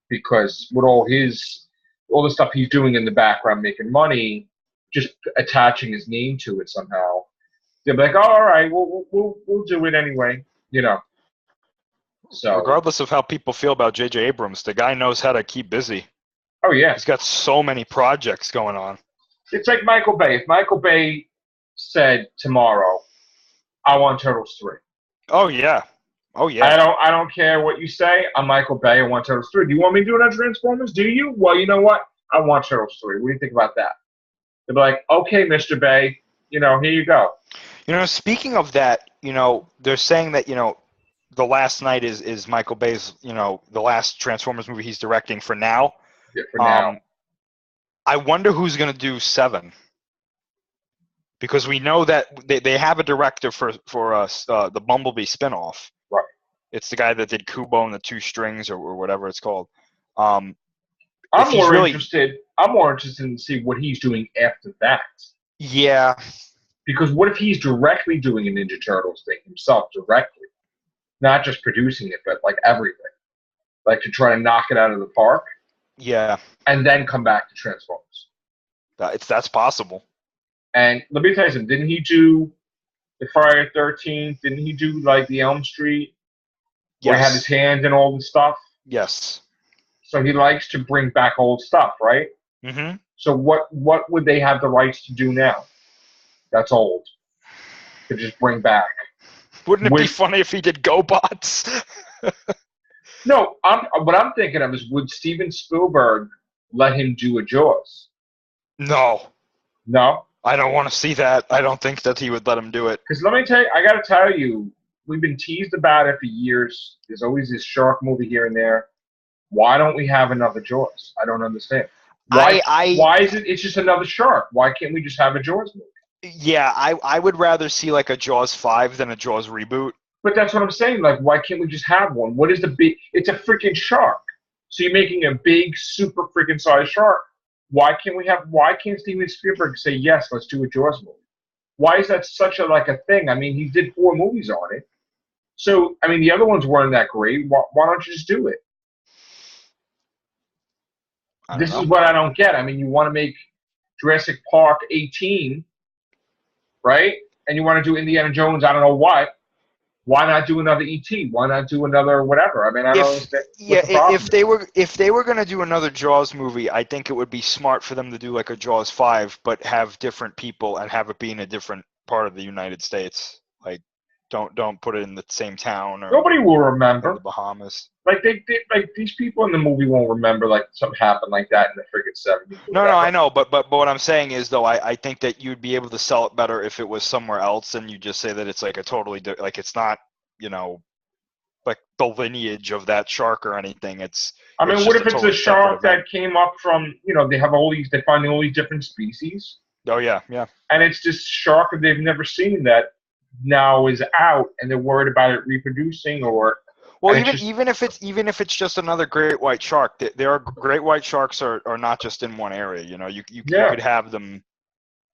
Because with all the stuff he's doing in the background, making money, just attaching his name to it somehow, they'll be like, oh, all right, we'll do it anyway, you know. So regardless of how people feel about J.J. Abrams, the guy knows how to keep busy. Oh, yeah. He's got so many projects going on. It's like Michael Bay. If Michael Bay said tomorrow, I want Turtles 3. Oh, yeah. Oh, yeah. I don't care what you say. I'm Michael Bay. I want Turtles 3. Do you want me to do it on Transformers? Do you? Well, you know what? I want Turtles 3. What do you think about that? They'll be like, okay, Mr. Bay, you know, here you go. You know, speaking of that, you know, they're saying that, you know, The Last Night is Michael Bay's, the last Transformers movie he's directing for now. Yeah, for now. I wonder who's going to do 7. Because we know that they have a director for the Bumblebee spinoff. Right. It's the guy that did Kubo and the Two Strings or whatever it's called. I'm more interested in see what he's doing after that. Yeah. Because what if he's directly doing a Ninja Turtles thing himself directly? Not just producing it, but like everything. Like to try to knock it out of the park. Yeah. And then come back to Transformers. That's possible. And let me tell you something. Didn't he do the Friday the 13th? Didn't he do like the Elm Street? Yes. Where he had his hand in all the stuff? Yes. So he likes to bring back old stuff, right? Mm-hmm. So what would they have the rights to do now? That's old. To just bring back. Wouldn't it be funny if he did GoBots? No, what I'm thinking of is, would Steven Spielberg let him do a Jaws? No. No? I don't want to see that. I don't think that he would let him do it. Because let me tell you, I got to tell you, we've been teased about it for years. There's always this shark movie here and there. Why don't we have another Jaws? I don't understand. Why is it? It's just another shark. Why can't we just have a Jaws movie? Yeah, I would rather see like a Jaws 5 than a Jaws reboot. But that's what I'm saying. Like, why can't we just have one? What is the big? It's a freaking shark. So you're making a big, super freaking size shark. Why can't Steven Spielberg say yes? Let's do a Jaws movie. Why is that such a thing? I mean, he did 4 movies on it. So I mean, the other ones weren't that great. Why don't you just do it? This is what I don't get. I mean, you want to make Jurassic Park 18, right? And you want to do Indiana Jones, I don't know what. Why not do another E.T.? Why not do another whatever? I mean, I don't understand. Yeah, if they were going to do another Jaws movie, I think it would be smart for them to do like a Jaws 5, but have different people and have it be in a different part of the United States. Like, don't put it in the same town or nobody will remember the Bahamas. Like these people in the movie won't remember like something happened like that in the friggin' 70s. No, I know, but what I'm saying is though, I think that you'd be able to sell it better if it was somewhere else, and you just say that it's like a totally like it's not, like the lineage of that shark or anything. I mean, what if it's a shark that came up from, they find all these different species. Oh yeah. And it's this shark that they've never seen that now is out, and they're worried about it reproducing or. Well, even if it's just another great white shark, there are great white sharks are not just in one area. You could have them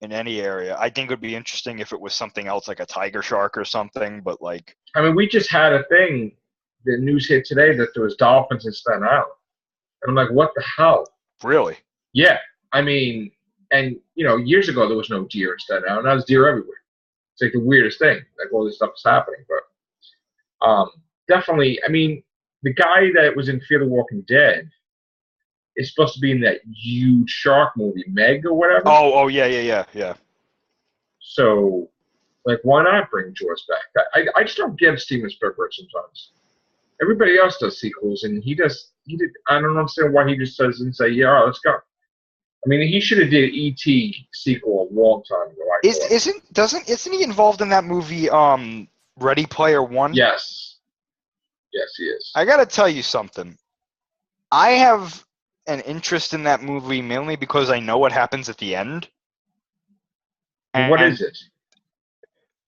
in any area. I think it would be interesting if it was something else like a tiger shark or something. But like, I mean, we just had a thing. The news hit today that there was dolphins in Staten Island, and I'm like, what the hell? Really? Yeah. I mean, and years ago there was no deer in Staten Island. Now there's deer everywhere. It's like the weirdest thing. Like all this stuff is happening, but. Definitely, I mean, the guy that was in Fear the Walking Dead is supposed to be in that huge shark movie, Meg or whatever. Oh, yeah. So, like, why not bring Jaws back? I just don't get Steven Spielberg sometimes. Everybody else does sequels, and he did. I don't understand why he just doesn't say, yeah, all right, let's go. I mean, he should have did E.T. sequel a long time ago. Isn't he involved in that movie, Ready Player One? Yes. Yes, he is. I gotta tell you something. I have an interest in that movie mainly because I know what happens at the end. And what is it?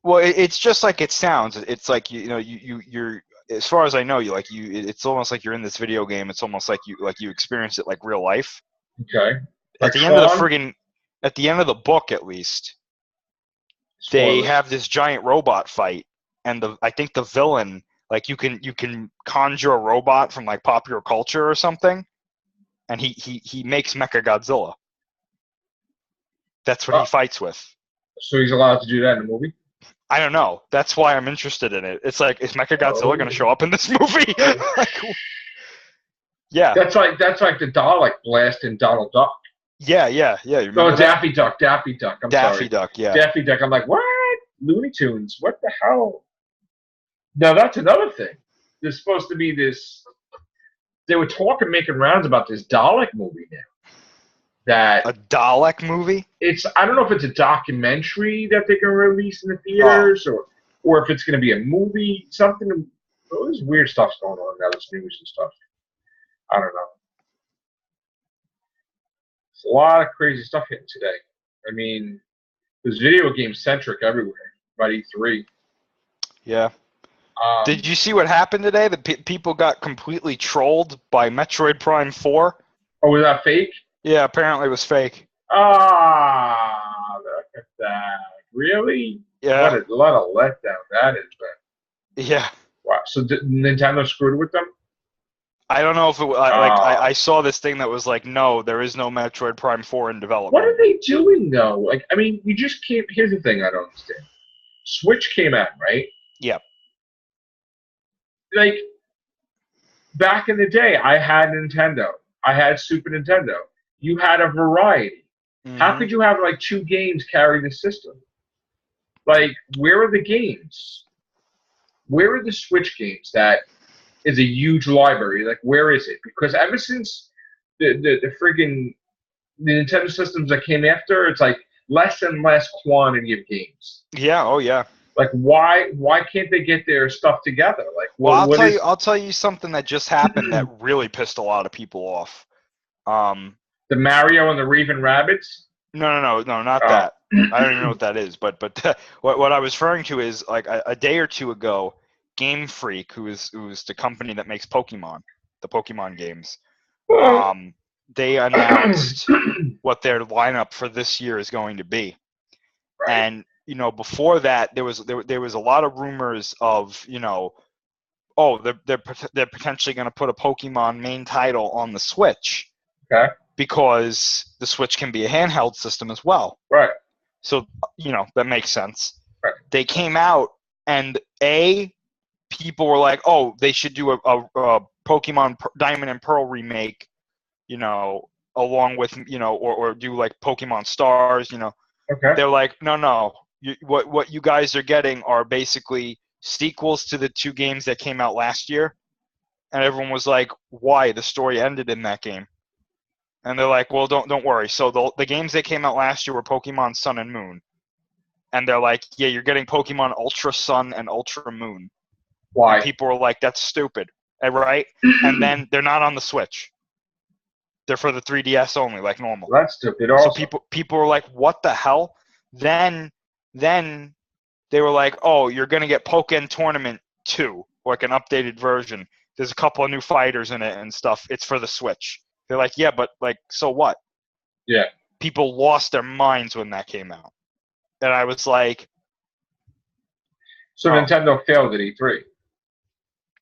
Well, it's just like it sounds. It's like you're as far as I know, it's almost like you're in this video game. It's almost like you experience it like real life. Okay. At the end of the book, at least, they have this giant robot fight, and I think the villain. Like you can conjure a robot from like popular culture or something, and he makes Mechagodzilla. That's what he fights with. So he's allowed to do that in the movie? I don't know. That's why I'm interested in it. It's like, is Mechagodzilla going to show up in this movie? Yeah. That's like the Dalek blast in Donald Duck. Yeah. No, Daffy Duck. I'm sorry. Daffy Duck. Yeah. Daffy Duck. I'm like, what? Looney Tunes? What the hell? Now, that's another thing. There's supposed to be this. They were making rounds about this Dalek movie now. A Dalek movie? I don't know if it's a documentary that they're going to release in the theaters or if it's going to be a movie, something All this weird stuff's going on now. This news and stuff. I don't know. It's a lot of crazy stuff hitting today. I mean, there's video game centric everywhere. About E3. Yeah. Did you see what happened today? The people got completely trolled by Metroid Prime 4. Oh, was that fake? Yeah, apparently it was fake. Ah, look at that. Really? Yeah. What a letdown that is, man. Yeah. Wow. So did Nintendo screwed with them? I don't know if it I saw this thing that was like, no, there is no Metroid Prime 4 in development. What are they doing though? Like, I mean, you just can't. Here's the thing I don't understand. Switch came out, right? Yep. Like, back in the day, I had Nintendo. I had Super Nintendo. You had a variety. Mm-hmm. How could you have like 2 games carry the system? Like, where are the games? Where are the Switch games that is a huge library? Like, where is it? Because ever since the friggin' the Nintendo systems that came after, it's like less and less quantity of games. Yeah. Oh yeah. Like, why can't they get their stuff together? Like, well, I'll tell you something that just happened that really pissed a lot of people off. The Mario and the Raving Rabbids? No, not that. I don't even know what that is. But what I was referring to is like a day or two ago, Game Freak, who's the company that makes Pokemon, the Pokemon games, they announced what their lineup for this year is going to be, right. And before that, there was a lot of rumors of they're potentially going to put a Pokemon main title on the Switch. Okay. Because the Switch can be a handheld system as well. Right. So, that makes sense. Right. They came out and people were like, oh, they should do a Pokemon Diamond and Pearl remake, along with, or do like Pokemon Stars, Okay. They're like, no. What you guys are getting are basically sequels to the 2 games that came out last year. And everyone was like, why? The story ended in that game. And they're like, well, don't worry. So the games that came out last year were Pokemon Sun and Moon. And they're like, yeah, you're getting Pokemon Ultra Sun and Ultra Moon. Why? And people were like, that's stupid. Right? And then they're not on the Switch. They're for the 3DS only, like normal. That's stupid also. So people were like, what the hell? Then they were like, oh, you're going to get Pokken Tournament 2, like an updated version. There's a couple of new fighters in it and stuff. It's for the Switch. They're like, yeah, but like, so what? Yeah. People lost their minds when that came out. And I was like... So Nintendo failed at E3.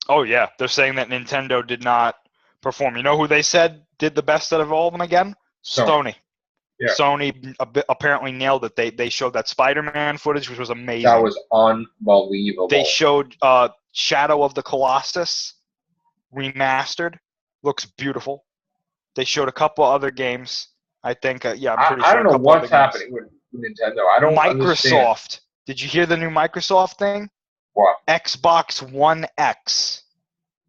Oh, yeah. They're saying that Nintendo did not perform. You know who they said did the best out of all of them again? Sony. Yeah. Sony apparently nailed it. They showed that Spider-Man footage, which was amazing. That was unbelievable. They showed Shadow of the Colossus remastered. Looks beautiful. They showed a couple other games. I think, I'm pretty sure. I don't know what's happening with Nintendo. I don't understand. Microsoft. Did you hear the new Microsoft thing? What? Xbox One X.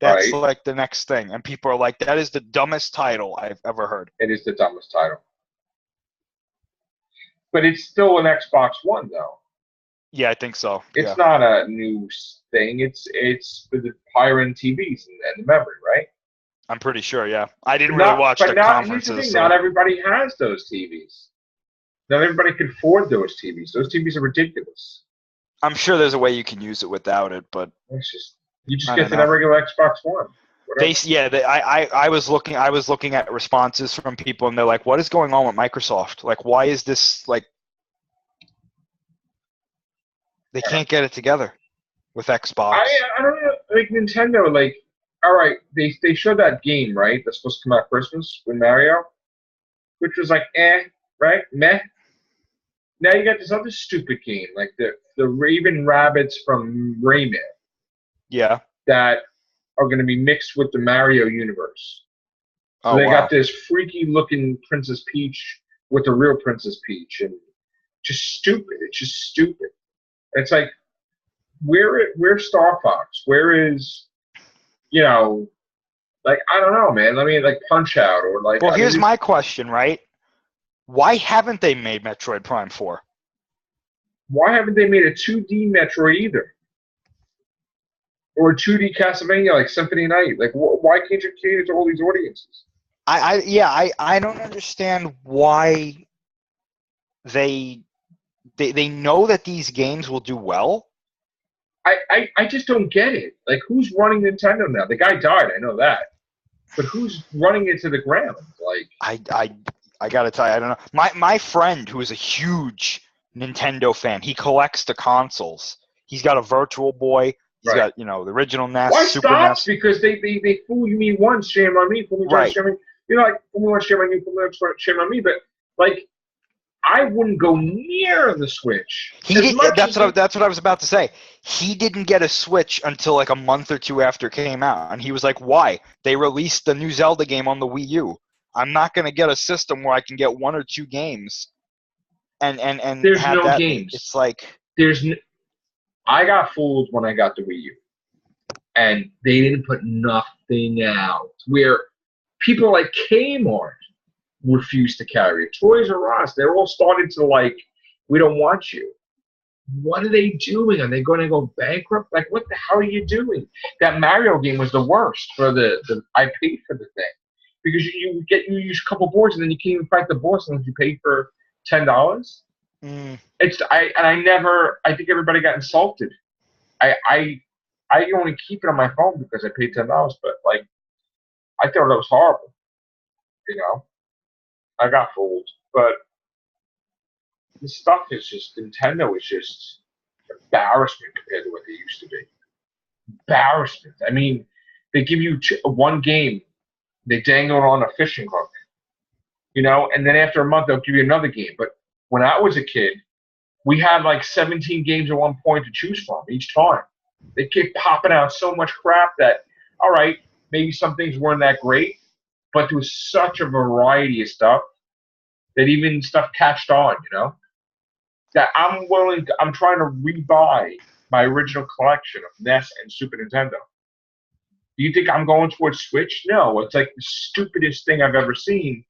That's like the next thing. And people are like, that is the dumbest title I've ever heard. It is the dumbest title. But it's still an Xbox One, though. Yeah, I think so. It's not a new thing. It's for the higher-end TVs and the memory, right? I'm pretty sure, yeah. I didn't really watch the conferences. Here's the thing, not everybody has those TVs. Not everybody can afford those TVs. Those TVs are ridiculous. I'm sure there's a way you can use it without it, but you just get the regular Xbox One. I was looking at responses from people, and they're like, "What is going on with Microsoft? Like, why is this like they can't get it together with Xbox?" I don't know. Like Nintendo, like. All right, they showed that game, right? That's supposed to come out Christmas with Mario, which was like, right? Meh. Now you got this other stupid game, like the Raven Rabbids from Rayman. Yeah. That are going to be mixed with the Mario universe. So they got this freaky looking Princess Peach with the real Princess Peach, and just stupid. It's just stupid. It's like, where's Star Fox? Where is... like, I don't know, man. I mean, like Punch-Out or like... Well, here's my question, right? Why haven't they made Metroid Prime 4? Why haven't they made a 2D Metroid either? Or 2D Castlevania, like Symphony Night. Like, why can't you cater to all these audiences? I don't understand why they know that these games will do well. I just don't get it. Like, who's running Nintendo now? The guy died, I know that. But who's running it to the ground? Like, I gotta tell you, I don't know. My friend, who is a huge Nintendo fan, he collects the consoles. He's got a Virtual Boy. He's got, the original NES, why Super stop? NES. Because they fool me once, shame on me. Fool me twice, shame on me. Like, fool me once, shame on you. Fool me once, shame on me. But like, I wouldn't go near the Switch. That's what I was about to say. He didn't get a Switch until like a month or two after it came out, and he was like, "Why? They released the new Zelda game on the Wii U. I'm not going to get a system where I can get 1 or 2 games." And there's have no that. games. It's like I got fooled when I got the Wii U, and they didn't put nothing out. Where people like Kmart refuse to carry it. Toys R Us, they're all starting to like, we don't want you. What are they doing? Are they going to go bankrupt? Like, what the hell are you doing? That Mario game was the worst for the I paid for the thing. Because you use a couple boards and then you can't even fight the boss unless you pay for $10. I think everybody got insulted. I only keep it on my phone because I paid $10, but like, I thought that was horrible. I got fooled, but this stuff is just, Nintendo is just embarrassment compared to what they used to be. Embarrassment. I mean, they give you one game, they dangle it on a fishing hook, and then after a month they'll give you another game. But when I was a kid, we had like 17 games at one point to choose from each time. They kept popping out so much crap that, all right, maybe some things weren't that great, but there was such a variety of stuff that even stuff catched on, that I'm trying to rebuy my original collection of NES and Super Nintendo. Do you think I'm going towards Switch? No, it's like the stupidest thing I've ever seen.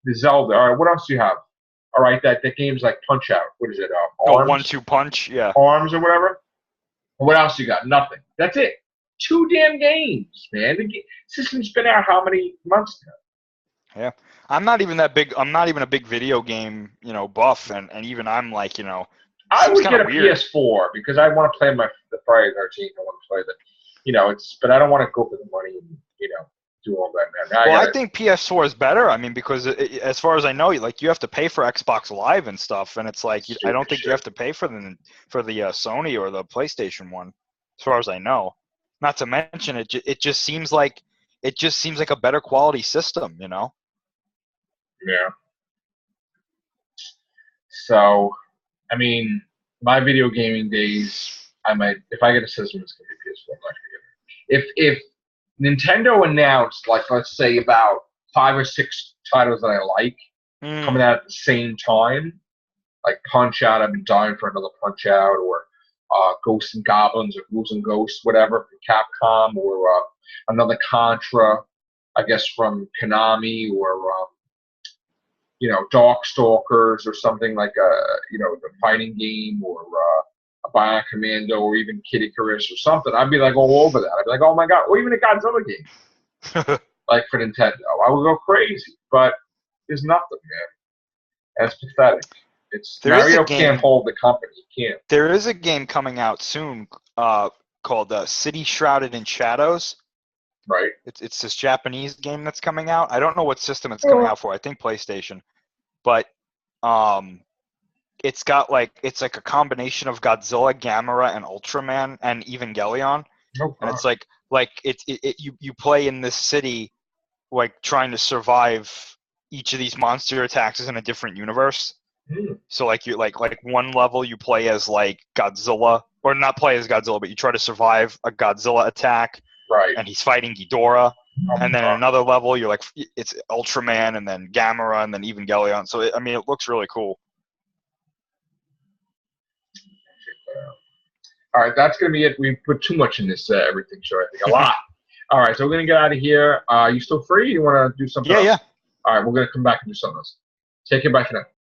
The Zelda. All right, what else do you have? All right, that game's like Punch Out. What is it? Arms? 1-2 punch, yeah. Arms or whatever. What else you got? Nothing. That's it. 2 damn games, man. The system's been out how many months now? Yeah, I'm not even that big. I'm not even a big video game, buff, and even I'm like, I would get a weird. PS4 because I want to play the Friday the 13th. I want to play but I don't want to go for the money and do all that, man. I think PS4 is better. I mean, because as far as I know, like you have to pay for Xbox Live and stuff, and it's like I don't think you have to pay for the Sony or the PlayStation one, as far as I know. Not to mention, it just seems like a better quality system, Yeah. So, I mean, my video gaming days, if I get a system, it's going to be PS4. I'm not going to get it. If Nintendo announced, like, let's say about 5 or 6 titles that I like coming out at the same time, like Punch Out, I've been dying for another Punch Out, or Ghosts and Goblins, or Ghouls and Ghosts, whatever, from Capcom, or another Contra, I guess from Konami, or Darkstalkers, or something like the fighting game, or a Bionic Commando, or even Kid Icarus or something. I'd be like all over that. I'd be like, oh my god, or even a Godzilla game, like for Nintendo. I would go crazy, but there's nothing, man. That's pathetic. Mario can't hold the company. He can't. There is a game coming out soon called City Shrouded in Shadows. Right. It's this Japanese game that's coming out. I don't know what system it's coming out for. I think PlayStation. But it's like a combination of Godzilla, Gamera, and Ultraman, and Evangelion. Oh, and it's like you play in this city, like trying to survive each of these monster attacks is in a different universe. So like you like one level you play as like Godzilla, or not play as Godzilla, but you try to survive a Godzilla attack. Right. And he's fighting Ghidorah. And then another level you're like it's Ultraman, and then Gamera, and then Evangelion. So it looks really cool. All right, that's going to be it. We put too much in this everything show, I think. A lot. All right, so we're going to get out of here. You still free? You want to do something else? Yeah. All right, we're going to come back and do something else. Take care. Bye for now.